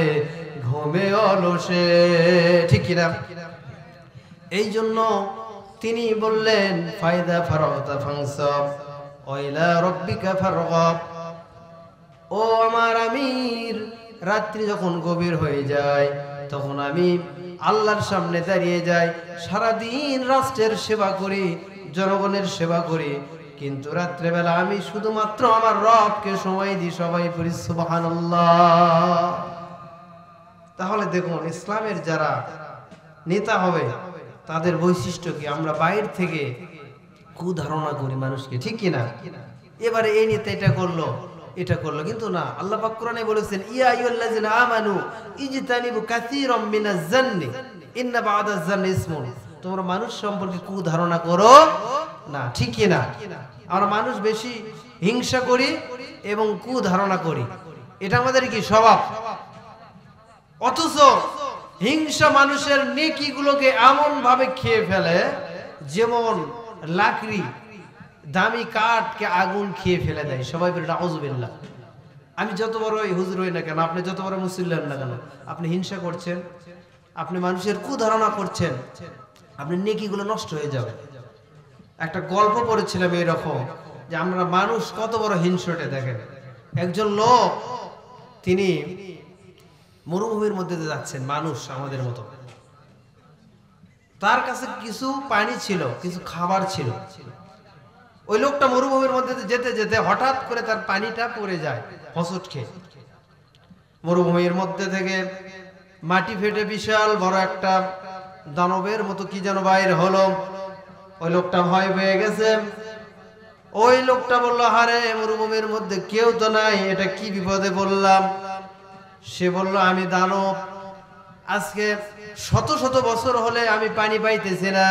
ঘুমে অলসে, ঠিক কিনা? এই জন্য তিনি বললেন ফায়দা ফারাগতা ফানসাব ওয়া ইলা রাব্বিকা ফারগাব। ও আমার আমির, রাত্রি যখন গভীর হয়ে যায় তখন আমি আল্লাহর সামনে দাঁড়িয়ে যাই, সারাদিন রাষ্ট্রের সেবা করি, জনগণের সেবা করি, কিন্তু রাত্রেবেলা আমি শুধুমাত্র আমার রবকে সময় দিই। সবাই পড়ি সুবহানাল্লাহ। তাহলে দেখুন, ইসলামের যারা নেতা হবে তাদের বৈশিষ্ট্য কি? আমরা বাইরে থেকে কুধারণা করি মানুষকে, ঠিক কিনা? এবারে এই নেতা এটা করলো, এটা করলো, কিন্তু না, আল্লাহ পাক কোরআনে বলেছেন ইয়া আইয়ুহাল্লাযিনা আমানু ইজতানিবু কাসীরাম মিনাজ জান্নি ইন্না বা'দাজ জান্নি ইসমুন। তোমরা মানুষ সম্পর্কে কুধারণা করো না, ঠিক কিনা? আমরা মানুষ বেশি হিংসা করি এবং কুধারণা করি, এটা আমাদের কি স্বভাব। অথচ হিংসা মানুষের নেকিগুলোকে এমন ভাবে খেয়ে ফেলে যেমন লাকড়ি দামি কাঠকে আগুন খেয়ে ফেলে দেয়। সবাই বলে নাউযুবিল্লাহ। আমি যত বড় হুজুর হই না কেন, আপনি যত বড় মুসল্লি হন না কেন, আপনি হিংসা করছেন, আপনি মানুষের কুধারণা করছেন, আপনি নেকিগুলো নষ্ট হয়ে যাবে। একটা গল্প পড়েছিলাম এরকম, যে আমরা মানুষ কত বড় হিংস্রটে। দেখেন, একজন লোক তিনি মরুভূমির মধ্যে যাচ্ছেন, মানুষ আমাদের মতো, তার কাছে কিছু পানি ছিল, কিছু খাবার ছিল। ওই লোকটা মরুভূমির মধ্যে যেতে যেতে হঠাৎ করে তার পানিটা পড়ে যায় হোঁচট খেয়ে। মরুভূমির মধ্যে থেকে মাটি ফেটে বিশাল বড় একটা দানবের মতো কি যেন বাইর হলো। ওই লোকটা ভয় পেয়ে গেছে। ওই লোকটা বলল, হারে মরুভূমির মধ্যে কেউ তো নাই, এটা কি বিপদে বললাম। সে বলল, আমি দানব, আজকে শত শত বছর হলে আমি পানি পাইতেছি না,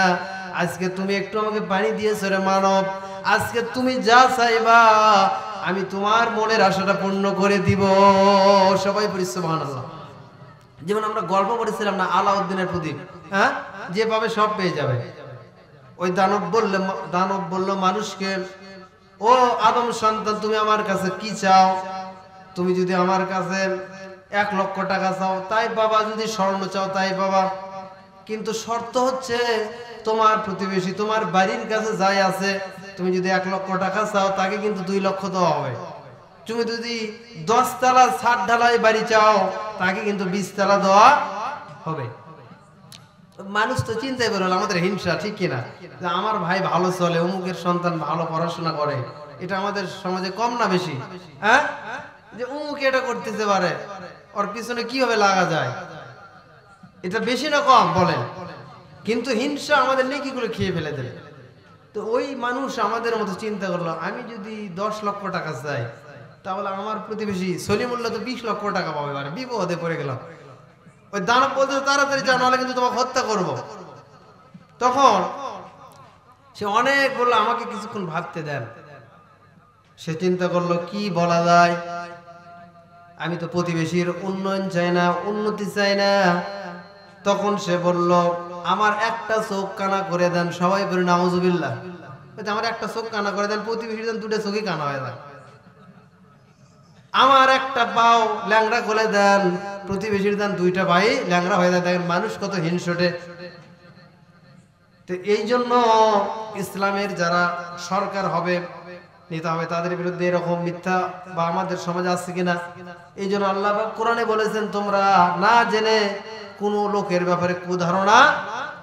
আজকে তুমি একটু আমাকে পানি দিয়েছো রে মানব, আজকে তুমি যা চাইবা আমি তোমার মনের আশাটা পূর্ণ করে দিব। সবাই বলি সুবহানাল্লাহ। যেমন আমরা গল্প পড়েছিলাম না, আলাউদ্দিনের প্রদীপ, হ্যাঁ, যে পাবে সব পেয়ে যাবে। ওই দানব বলল মানুষকে, ও আদম সন্তান, তুমি আমার কাছে কি চাও? তুমি যদি আমার কাছে 1 লক্ষ টাকা চাও তাই বাবা, যদি স্বর্ণ চাও তাই বাবা, কিন্তু শর্ত হচ্ছে তোমার প্রতিবেশী তোমার বাড়ির কাছে যাই আছে, তুমি যদি 1 লক্ষ টাকা চাও তাকে কিন্তু 2 লক্ষ দেওয়া হবে। তুমি যদি 10 তলা ছাদ ঢালাই বাড়ি চাও তাকে কিন্তু 20 তলা দেওয়া হবে। মানুষ তো চিন্তাই করল আমাদের হিংসা, ঠিক কিনা? যে আমার ভাই ভালো চলে, অমুকের সন্তান ভালো পড়াশোনা করে, এটা আমাদের সমাজে কম না বেশি? হ্যাঁ, যে অমুক এটা করতেছে পারে, ওর পিছনে কিভাবে লাগা যায়, এটা বেশি না কম বলেন? কিন্তু হিংসা আমাদের নেকিগুলো খেয়ে ফেলে দেবে। তো ওই মানুষ আমাদের মতো চিন্তা করলো, আমি যদি 10 লক্ষ টাকা চাই তাহলে আমার প্রতিবেশী সলিমুল্লাহ তো 20 লক্ষ টাকা পাবে, মানে বিপদে পড়ে গেলাম। ওই দানব বলতে তাড়াতাড়ি যাও, নাহলে কিন্তু তোমাকে হত্যা করব। তখন সে অনেক বললো, আমাকে কিছুক্ষণ ভাবতে দেন। সে চিন্তা করলো কি বলা যায়, আমি তো প্রতিবেশীর উন্নয়ন চাই না, উন্নতি চাই না। তখন সে বলল, আমার একটা চোখ কানা করে দেন। সবাই বলে নাউযুবিল্লাহ। আমার একটা চোখ কানা করে দেন, প্রতিবেশীর দেন 2টা চোখই কানা হয়ে যায়। আমার একটা পাও ল্যাংড়া করে দেন, প্রতিবেশীর দেন 2টা পাই ল্যাংড়া হয়ে যায়। দেখেন মানুষ কত হিংসুটে। তো এই জন্য ইসলামের যারা সরকার হবে, নেতা হবে, তাদের বিরুদ্ধে এরকম মিথ্যা বা আমাদের সমাজে আছে কিনা, এই জন্য আল্লাহ পাক কোরআনে বলেছেন, তোমরা না জেনে কোন লোকের ব্যাপারে কুধারণা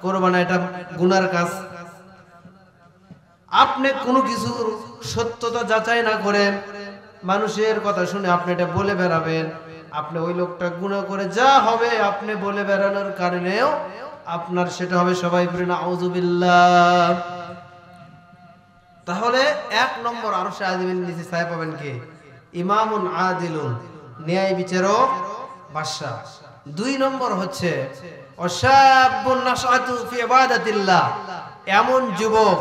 করবে না, এটা গুনার কাজ। আপনি কোনো কিছুর সত্যতা যাচাই না করে মানুষের কথা শুনে আপনি এটা বলে বেড়াবেন, আপনি ওই লোকটা গুনাহ করে যা হবে আপনি বলে বেড়ানোর কারণেও আপনার সেটা হবে। সবাই বলে নাউযুবিল্লাহ। তাহলে 1 নম্বর আরশে আজিমের নিচে ছায়া পাবেন কে? ইমামুন আদিলুন, ন্যায় বিচারক বাদশা। 2 নম্বর হচ্ছে ওয়াশাবুন নাশআতু ফি ইবাদাতিল্লাহ, এমন যুবক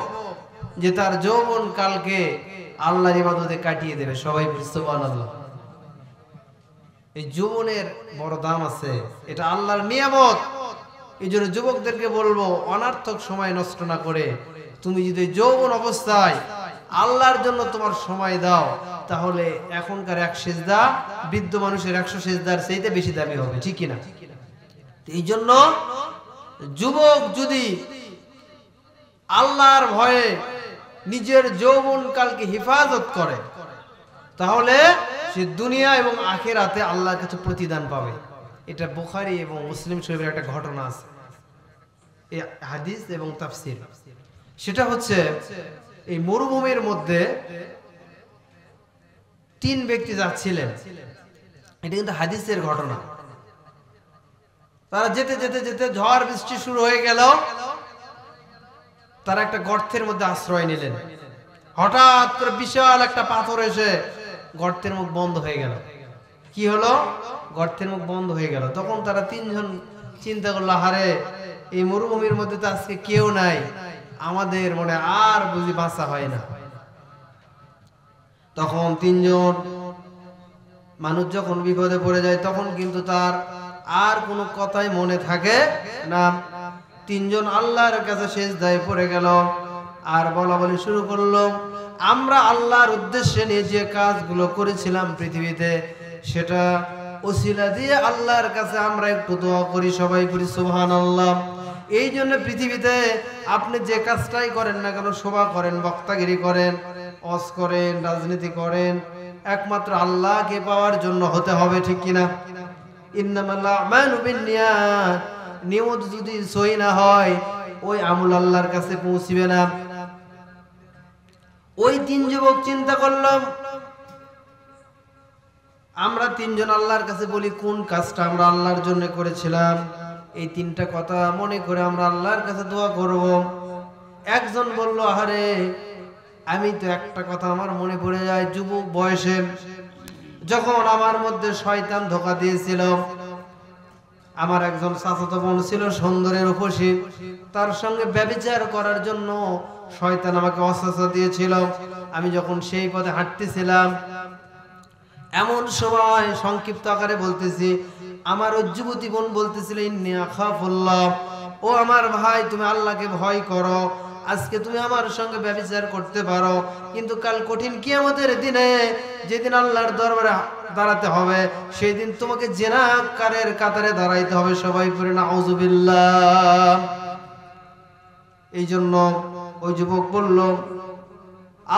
যে তার যৌবন কালকে আল্লাহর ইবাদতে কাটিয়ে দেবে। সবাই সুবহানাল্লাহ। এই যৌবনের বড় দাম আছে, এটা আল্লাহর নিয়ামত। এই জন্য যুবকদেরকে বলবো, অনার্থক সময় নষ্ট না করে তুমি যদি যৌবন অবস্থায় আল্লাহর জন্য তোমার সময় দাও, তাহলে এখনকার 1 সিজদা বৃদ্ধ মানুষের 100 সিজদার চাইতে বেশি দামি হবে, ঠিক কিনা? এই জন্য যুবক যদি আল্লাহর ভয়ে নিজের যৌবনকালকে হেফাজত করে, তাহলে সে দুনিয়া এবং আখিরাতে আল্লাহর কাছে প্রতিদান পাবে। এটা বুখারী এবং মুসলিম শরীফের একটা ঘটনা আছে, এই হাদিস এবং তাফসীর। সেটা হচ্ছে এই মরুভূমির মধ্যে 3 ব্যক্তি যাচ্ছিলেন, এটা কিন্তু হাদিসের ঘটনা। তারা যেতে যেতে যেতে ঝড় বৃষ্টি শুরু হয়ে গেল, তারা একটা গর্তের মধ্যে আশ্রয় নিলেন। হঠাৎ করে বিশাল একটা পাথর এসে গর্তের মুখ বন্ধ হয়ে গেল। কি হলো? গর্তের মুখ বন্ধ হয়ে গেল। তখন তারা 3 জন চিন্তা করলো, আরে এই মরুভূমির মধ্যে তো আজকে কেউ নাই, আমাদের মনে আর বুঝি বাঁচা হয় না। তখন 3 জন মানুষ যখন বিপদে পড়ে যায় তখন কিন্তু তার আর কোনো কথাই মনে থাকে না। 3 জন আল্লাহর কাছে সিজদায় পড়ে গেল আর বলা বলি শুরু করলো, আমরা আল্লাহর উদ্দেশ্যে নিয়ে যে কাজগুলো করেছিলাম পৃথিবীতে, সেটা ওসিলা দিয়ে আল্লাহর কাছে আমরা একটু দোয়া করি, সবাই করি সুবহানাল্লাহ। এই জন্য পৃথিবীতে আপনি যে কাজটাই করেন না কেন, সভা করেন, বক্তাগিরি করেন, ওয়াজ করেন, রাজনীতি করেন, একমাত্র আল্লাহকে পাওয়ার জন্য হতে হবে, ঠিক কিনা? ইন্নামাল আমালু বিন্নিয়াত, নিয়ত যদি সহি না হয় ওই আমল আল্লাহর কাছে পৌঁছবে না। ওই 3 যুবক চিন্তা করলাম, আমরা 3 জন আল্লাহর কাছে বলি কোন কাজটা আমরা আল্লাহর জন্য করেছিলাম, এই 3টা কথা মনে করে আমরা আল্লাহর কাছে দোয়া করব। একজন বলল, আরে আমি তো একটা কথা আমার মনে পড়ে যায়, যুবক বয়সে যখন আমার মধ্যে শয়তান ধোঁকা দিয়েছিল, আমার একজন চাচাতো বোন ছিল সুন্দরের উপসী, তার সঙ্গে ব্যভিচার করার জন্য শয়তান আমাকে ওয়াসওয়াসা দিয়েছিল। আমি যখন সেই পথে হাঁটতেছিলাম, এমন সময় সংক্ষিপ্ত আকারে বলতেছি, আমার ওই যুবতী বোন বলতেছিল, ইন্নী আখাফুল্লাহ, ও আমার ভাই তুমি আল্লাহকে ভয় করো, আজকে তুমি আমার সঙ্গে ব্যভিচার করতে পারো, কিন্তু কাল কঠিন কিয়ামতের দিনে যেদিন আল্লাহর দরবারে দাঁড়াতে হবে, সেই দিন তোমাকে জিনাকারের কাতারে দাঁড়াইতে হবে। সবাই পড়ে নাউযুবিল্লাহ। এই জন্য ওই যুবক বলল,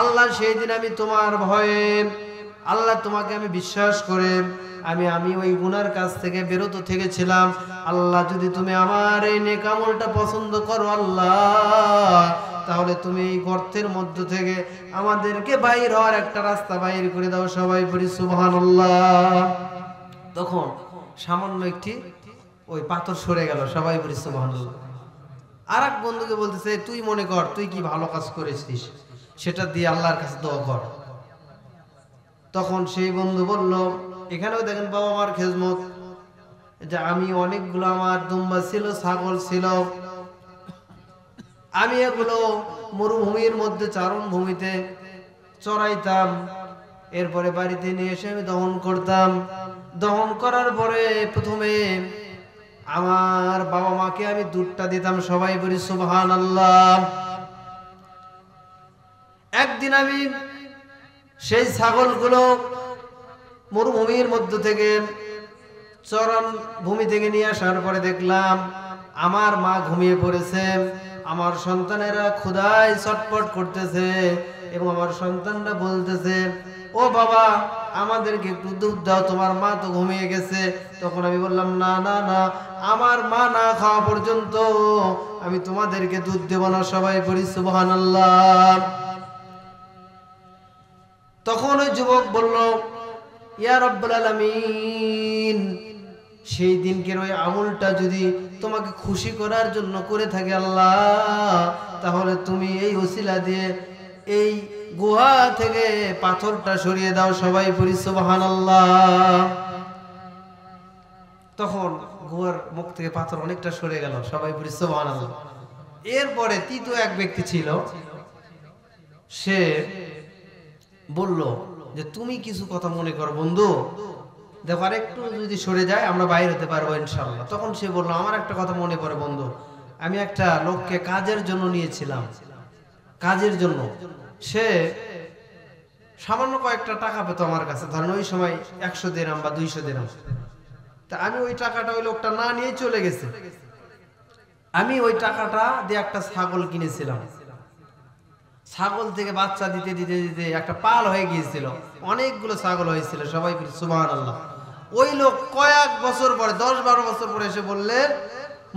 আল্লাহ সেই দিন আমি তোমার ভয়ে, আল্লাহ তোমাকে আমি বিশ্বাস করে আমি ওই গুনার কাছ থেকে বিরত থেকেছিলাম। আল্লাহ যদি তুমি আমার এই নেক আমলটা পছন্দ করো আল্লাহ, তাহলে তুমি এই গর্তের মধ্য থেকে আমাদেরকে বাইর হওয়ার একটা রাস্তা বাইর করে দাও। সবাই পড়ি সুবহানাল্লাহ। তখন সামান্য একটি ওই পাথর সরে গেল। সবাই পড়ি সুবহানাল্লাহ। আর এক বন্ধুকে বলতেছে, তুই মনে কর তুই কি ভালো কাজ করেছিস, সেটা দিয়ে আল্লাহর কাছে দোয়া কর। তখন সেই বন্ধু বলল, এখানেও দেখেন বাবা মার খেজমত, যে আমি অনেকগুলো আমার দুম্বা ছিল, ছাগল ছিল, আমি এগুলো মরুভূমির মধ্যে চারণ ভূমিতে চড়াইতাম, এরপরে বাড়িতে নিয়ে এসে আমি দহন করতাম। দহন করার পরে প্রথমে আমার বাবা মাকে আমি দুধটা দিতাম। সবাই বলি সুবহানাল্লাহ। একদিন আমি সেই ছাগলগুলো মরুভূমির মধ্য থেকে চরণ ভূমি থেকে নিয়ে আসার পরে দেখলাম আমার মা ঘুমিয়ে পড়েছে, আমার সন্তানেরা ক্ষুধায় ছটফট করতেছে এবং আমার সন্তানরা বলতেছে, ও বাবা আমাদেরকে একটু দুধ দাও, তোমার মা তো ঘুমিয়ে গেছে। তখন আমি বললাম, না না না, আমার মা না খাওয়া পর্যন্ত আমি তোমাদেরকে দুধ দেব না। সবাই পড়ি সুবহানাল্লাহ। তখন ওই যুবক বলল, ইয়া রাব্বুল আলামিন, সেই দিনকের ওই আমলটা যদি তোমাকে খুশি করার জন্য করে থাকে আল্লাহ, তাহলে তুমি এই ওসিলা দিয়ে এই গুহা থেকে পাথরটা সরিয়ে দাও। সবাই পড়ি সুবহানাল্লাহ। তখন গুহার মুখ থেকে পাথর অনেকটা সরে গেল। সবাই পড়ি সুবহানাল্লাহ। এরপরে তৃতীয় এক ব্যক্তি ছিল, সে বলল যে তুমি কিছু কথা মনে করো বন্ধু, দেখো আর একটু যদি সরে যায় আমরা বাইরে হতে পারবো ইনশাআল্লাহ। তখন সে বলল, আমার একটা কথা মনে পড়ে বন্ধু, আমি একটা লোককে কাজের জন্য নিয়েছিলাম, কাজের জন্য। সে সামান্য কয়েকটা টাকা পেত আমার কাছে, ধরেন ওই সময় 100 দিরহাম বা 200 দিরহাম। তা আমি ওই টাকাটা ওই লোকটা না নিয়ে চলে গেছে। আমি ওই টাকাটা দিয়ে একটা ছাগল কিনেছিলাম। ছাগল থেকে বাচ্চা দিতে দিতে দিতে একটা পাল হয়ে গিয়েছিল, অনেকগুলো ছাগল হয়েছিল, সবাই সুবহানাল্লাহ। ওই লোক কয়েক বছর পরে 10-12 বছর পরে এসে বললেন,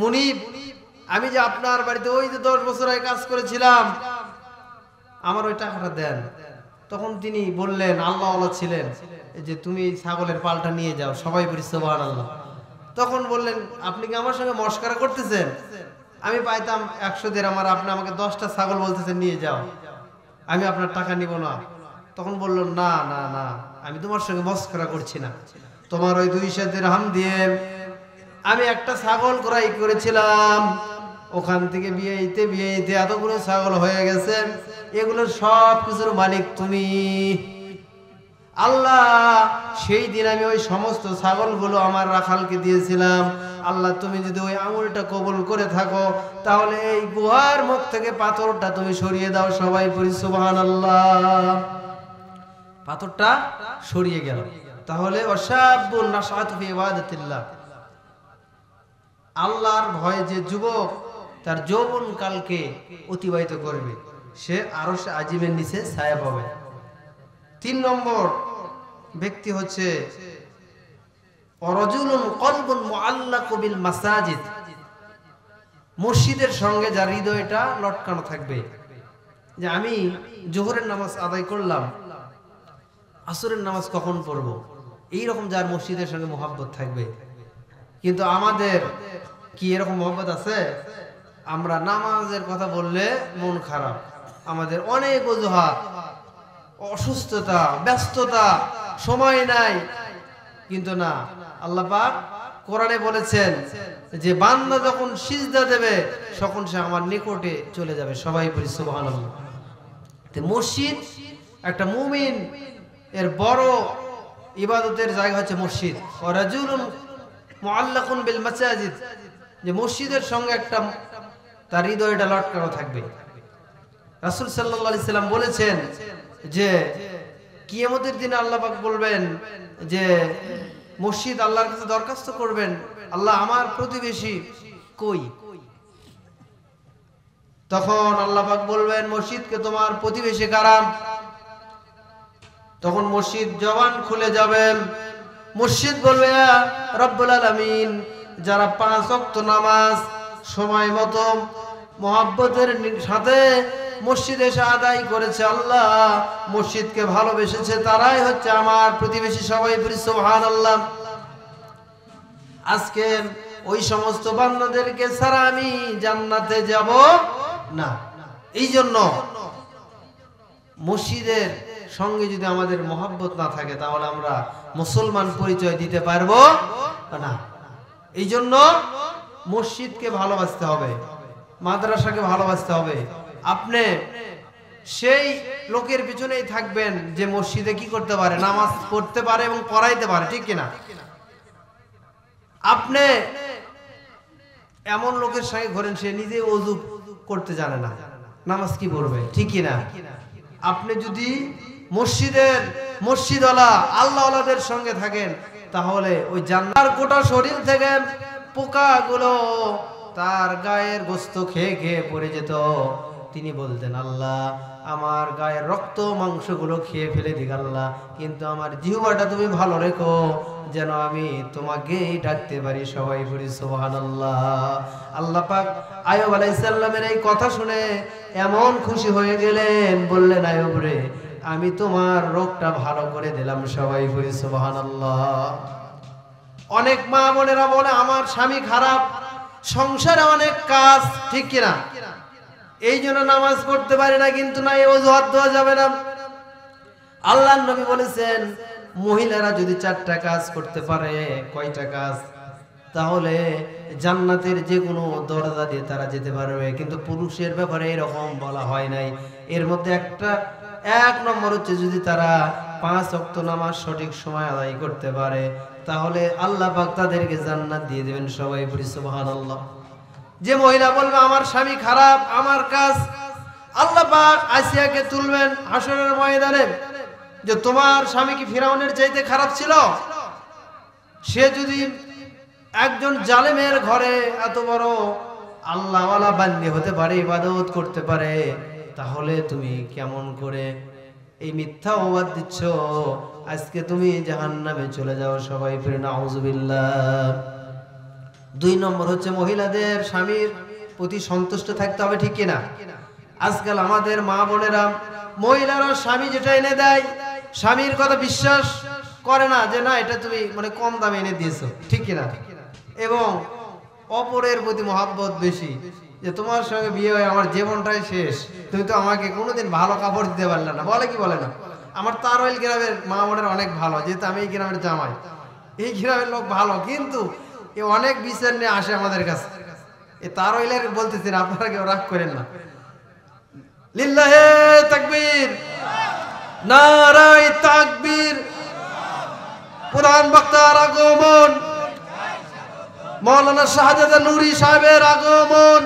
মুনিব, আমি যে আপনার বাড়িতে ওই যে 10 বছর আগে কাজ করেছিলাম, আমার ওই টাকাটা দেন। তখন তিনি বললেন, আল্লাহ আল্লাহ ছিলেন, যে তুমি ছাগলের পালটা নিয়ে যাও, সবাই বলি সুবহানাল্লাহ। তখন বললেন, আপনি কি আমার সঙ্গে মশকরা করতেছেন? আমি পাইতাম 100 দিরহাম, আপনি আমাকে 10টা ছাগল বলতেছেন নিয়ে যাও, আমি আপনার টাকা নিব না। তখন বলল, না না না, আমি তোমার সঙ্গে মশকরা করছি না, তোমার ওই 200 দিরহাম দিয়ে আমি একটা ছাগল ক্রয় করেছিলাম, ওখান থেকে বিয়েতে বিয়েতে এতগুলো ছাগল হয়ে গেছে, এগুলো সব কিছুর মালিক তুমি। আল্লাহ, সেই দিন আমি ওই সমস্ত ছাগলগুলো আমার রাখালকে দিয়েছিলাম, আল্লাহ তুমি যদি ওই আঙুলটা কবুল করে থাকো, তাহলে এই গুহার মুখ থেকে পাথরটা তুমি সরিয়ে দাও, সবাই পড়ি সুবহানাল্লাহ। পাথরটা সরিয়ে গেল। তাহলে ওয়াশাবুন নাশআতু ফি ইবাদাতিল্লাহ, আল্লাহর ভয়ে যে যুবক তার যৌবন কালকে অতিবাহিত করবে, সে আরশ আজিমের নিচে ছায়া পাবে। 3 নম্বর ব্যক্তি হচ্ছে রাজুলুন কলবুন মুআল্লাকু বিল মাসাজিদ, মসজিদের সঙ্গে যার হৃদয়টা লটকানো থাকবে, যে আমি জোহরের নামাজ আদায় করলাম, আসরের নামাজ কখন পড়ব, এইরকম যার মসজিদের সঙ্গে মোহাব্বত থাকবে। কিন্তু আমাদের কি এরকম মোহাব্বত আছে? আমরা নামাজের কথা বললে মন খারাপ, আমাদের অনেক অজুহাত, অসুস্থতা, ব্যস্ততা, সময় নাই। কিন্তু না, আল্লাহ পাক কোরআনে বলেছেন যে বান্দা যখন সিজদা দেবে তখন সে আমার নিকটে চলে যাবে, সবাই বলি সুবহানাল্লাহ। মসজিদ একটা মুমিন এর বড় ইবাদতের জায়গা হচ্ছে মসজিদ। রাজুলুন মুআল্লাকুন বিল মাসাজিদ, যে মসজিদের সঙ্গে একটা তার হৃদয়টা লটকানো থাকবে। রাসূল সাল্লাল্লাহু আলাইহি সাল্লাম বলেছেন যে কিয়ামতের দিনে আল্লাহ পাক বলবেন যে মসজিদ আল্লাহর কাছে দরখাস্ত করবেন, আল্লাহ আমার প্রতিবেশী কই? তখন আল্লাহ পাক বলবেন, মসজিদকে তোমার প্রতিবেশী কারা? তখন মসজিদ জবান খুলে যাবেন, মসজিদ বলবে, ইয়া রব্বুল আলামিন, যারা 5 ওয়াক্ত নামাজ সময় মতো মুহাব্বতের সাথে মসজিদে এসে আদায় করেছে, আল্লাহ মসজিদকে ভালোবেসেছে, তারাই হচ্ছে আমার প্রতিবেশী, সবাই বলি সুবহানাল্লাহ। আজকে ওই সমস্ত বান্দাদেরকে ছাড়া আমি জান্নাতে যাব না। এই জন্য মসজিদের সঙ্গে যদি আমাদের মহব্বত না থাকে, তাহলে আমরা মুসলমান পরিচয় দিতে পারবো না। এই জন্য মসজিদকে ভালোবাসতে হবে, মাদ্রাসাকে ভালোবাসতে হবে। আপনি সেই লোকের পিছনেই থাকবেন যে মসজিদে কি করতে পারে, নামাজ পড়তে পারে এবং পড়াইতে পারে, ঠিক কিনা? আপনি এমন লোকের সঙ্গে ঘোরেন সে নিজে ওযু করতে জানে না, নামাজ কি পড়বে, ঠিক কিনা? আপনি যদি মসজিদওয়ালা আল্লাহওয়ালাদের সঙ্গে থাকেন, তাহলে ওই জান্নাতের গোটা শরীর থেকে পোকাগুলো তার গায়ের গোশত খেয়ে খেয়ে পড়ে যেত। তিনি বলতেন, আল্লাহ আমার গায়ের রক্ত মাংসগুলো খেয়ে ফেলে দিক আল্লাহ, কিন্তু আমার জিহ্বাটা তুমি ভালো রেখো, যেন আমি তোমাকেই ডাকতে পারি, সবাই বলি সুবহানাল্লাহ। আল্লাহ পাক আইয়ুব আলাইহিস সালামের এই কথা শুনে এমন খুশি হয়ে গেলেন, বললেন, আইয়ুব রে, আমি তোমার রোগটা ভালো করে দিলাম, সবাই বলি সুবহানাল্লাহ। অনেক মা বোনেরা বলে, আমার স্বামী খারাপ, সংসারে অনেক কাজ, ঠিক কিনা, এই জন্য নামাজ পড়তে পারি না। কিন্তু না, এই অজুহাত দেওয়া যাবে না। আল্লাহর নবী বলেছেন, মহিলারা যদি 4টা কাজ করতে পারে, কয়টা কাজ? তাহলে জান্নাতের যে কোনো দরজা দিয়ে তারা যেতে পারবে। কিন্তু পুরুষের ব্যাপারে এরকম বলা হয় নাই। এর মধ্যে 1 নম্বর হচ্ছে, যদি তারা 5 ওয়াক্ত নামাজ সঠিক সময় আদায় করতে পারে, তাহলে আল্লাহ পাক তাদেরকে জান্নাত দিয়ে দেবেন, সবাই বলি সুবহানাল্লাহ। যে মহিলা বলবে আমার স্বামী খারাপ, আমার কাজ, আল্লাহ পাক আসিয়াকে তুলবেন হাসরের ময়দানে, যে তোমার স্বামী কি ফিরাউনের চাইতে খারাপ ছিল? সে যদি একজন জালেমের ঘরে এত বড় আল্লাহওয়ালা বান্দি হতে পারে, ইবাদত করতে পারে, তাহলে তুমি কেমন করে এই মিথ্যা অপবাদ দিচ্ছ, আজকে তুমি জাহান্নামে চলে যাও। সবাই পড়ে নাউজুবিল্লাহ। 2 নম্বর হচ্ছে মহিলাদের স্বামীর প্রতি সন্তুষ্ট থাকতে হবে, ঠিক কিনা? আজকাল আমাদের মা বোনেরা, মহিলারা স্বামী যেটা এনে দেয় স্বামীর কথা বিশ্বাস করে না, যে না এটা তুমি মানে কম দামে এনে দিয়েছো, ঠিক কিনা? এবং অপরের প্রতি মহাব্বত বেশি, যে তোমার সঙ্গে বিয়ে হয়ে আমার জীবনটাই শেষ, তুমি তো আমাকে কোনোদিন ভালো কাপড় দিতে পারলে না, বলে কি বলে না? আমার তারওয়াইল গ্রামের মা বোনেরা অনেক ভালো, যেহেতু আমি এই গ্রামের জামাই, এই গ্রামের লোক ভালো, কিন্তু এ অনেক বিচার নিয়ে আসে আমাদের কাছে। এ তারওয়াইলের বলতেছেন, আপনারা কেউ রাগ করেন না। লিল্লাহে তাকবীর, নারায়ে তাকবীর। প্রধান বক্তার আগমন, মাওলানা শাহজাদা নূরী সাহেবের আগমন,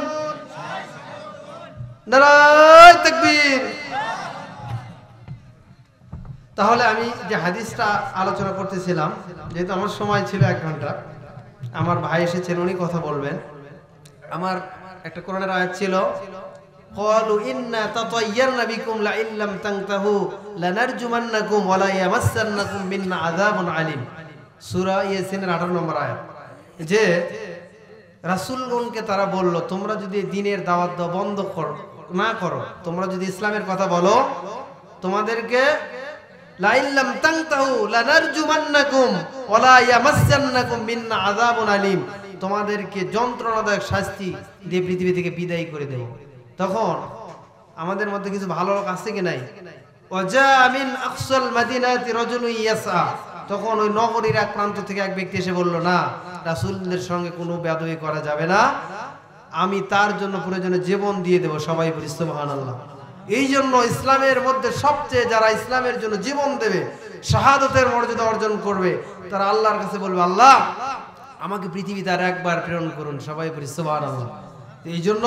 নারায়ে তাকবীর। তাহলে আমি যে হাদিসটা আলোচনা করতেছিলাম, যেহেতু আমার সময় ছিল 1 ঘন্টা, আমার ভাই এসেছেন, উনি কথা বলবেন। আমার একটা কোরআনের আয়াত ছিল, ক্বালু ইন্না তাতায়্যারনা বিকুম লা ইল্লাম তানতাহু লানারজুমান্নাকুম ওয়া লা ইয়ামাসসান্নাকুম মিন্না আযাবুন আলীম। সূরা ইয়াসিনের 18 নম্বর আয়াত। যে রাসূলগণকে তারা বলল, তোমরা যদি দ্বীনের দাওয়াত দাও বন্ধ না করো, তোমরা যদি ইসলামের কথা বলো, তোমাদেরকে লা ইল্লাম তানতাহু লানারজুমান্নাকুম ওয়া লা ইয়ামাসসান্নাকুম মিন্না আযাবুন আলীম, তোমাদেরকে যন্ত্রণাদায়ক শাস্তি দিয়ে পৃথিবী থেকে বিদায় করে দেব। তখন আমাদের মধ্যে কিছু ভালো লোক আছে কি নাই? ওয়াজা মিন আকসাল মাদিনাতি রাজুলুন ইয়াসা, তখন ওই নগরীর এক প্রান্ত থেকে এক ব্যক্তি এসে বলল, না, রাসূলদের সঙ্গে কোনো বেয়াদবি করা যাবে না, আমি তার জন্য প্রয়োজনে জীবন দিয়ে দেব। সবাই বলি সুবহানাল্লাহ। এই জন্য ইসলামের মধ্যে সবচেয়ে যারা ইসলামের জন্য জীবন দেবে, শাহাদাতের মর্যাদা অর্জন করবে, তারা আল্লাহর কাছে বলবে, আল্লাহ আমাকে পৃথিবীতে আর একবার প্রেরণ করুন। সবাই বলি সুবহানাল্লাহ। এই জন্য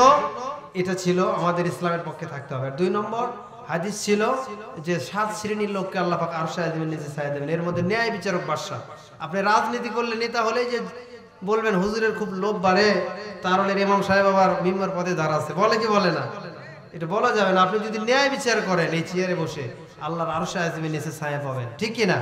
এটা ছিল আমাদের ইসলামের পক্ষে থাকতে হবে। 2 নম্বর হাদিস ছিল যে 7 শ্রেণীর লোককে আল্লাহ পাক আরশে আযিমের নিচে ছায়া দেবেন। এর মধ্যে ন্যায় বিচারক বাদশা। আপনি রাজনীতি করলে, নেতা হলেই যে বলবেন হুজুরের খুব লোভ বাড়ে, তারলের ইমাম সাহেব আবার মিম্বার পদে দাঁড়াচ্ছে, বলে কি বলে না? এটা বলা যাবে না। আপনি যদি ন্যায় বিচার করেন এই চেয়ারে বসে, আল্লাহর আরশে আযিমের নিচে ছায়া পাবেন, ঠিক কিনা?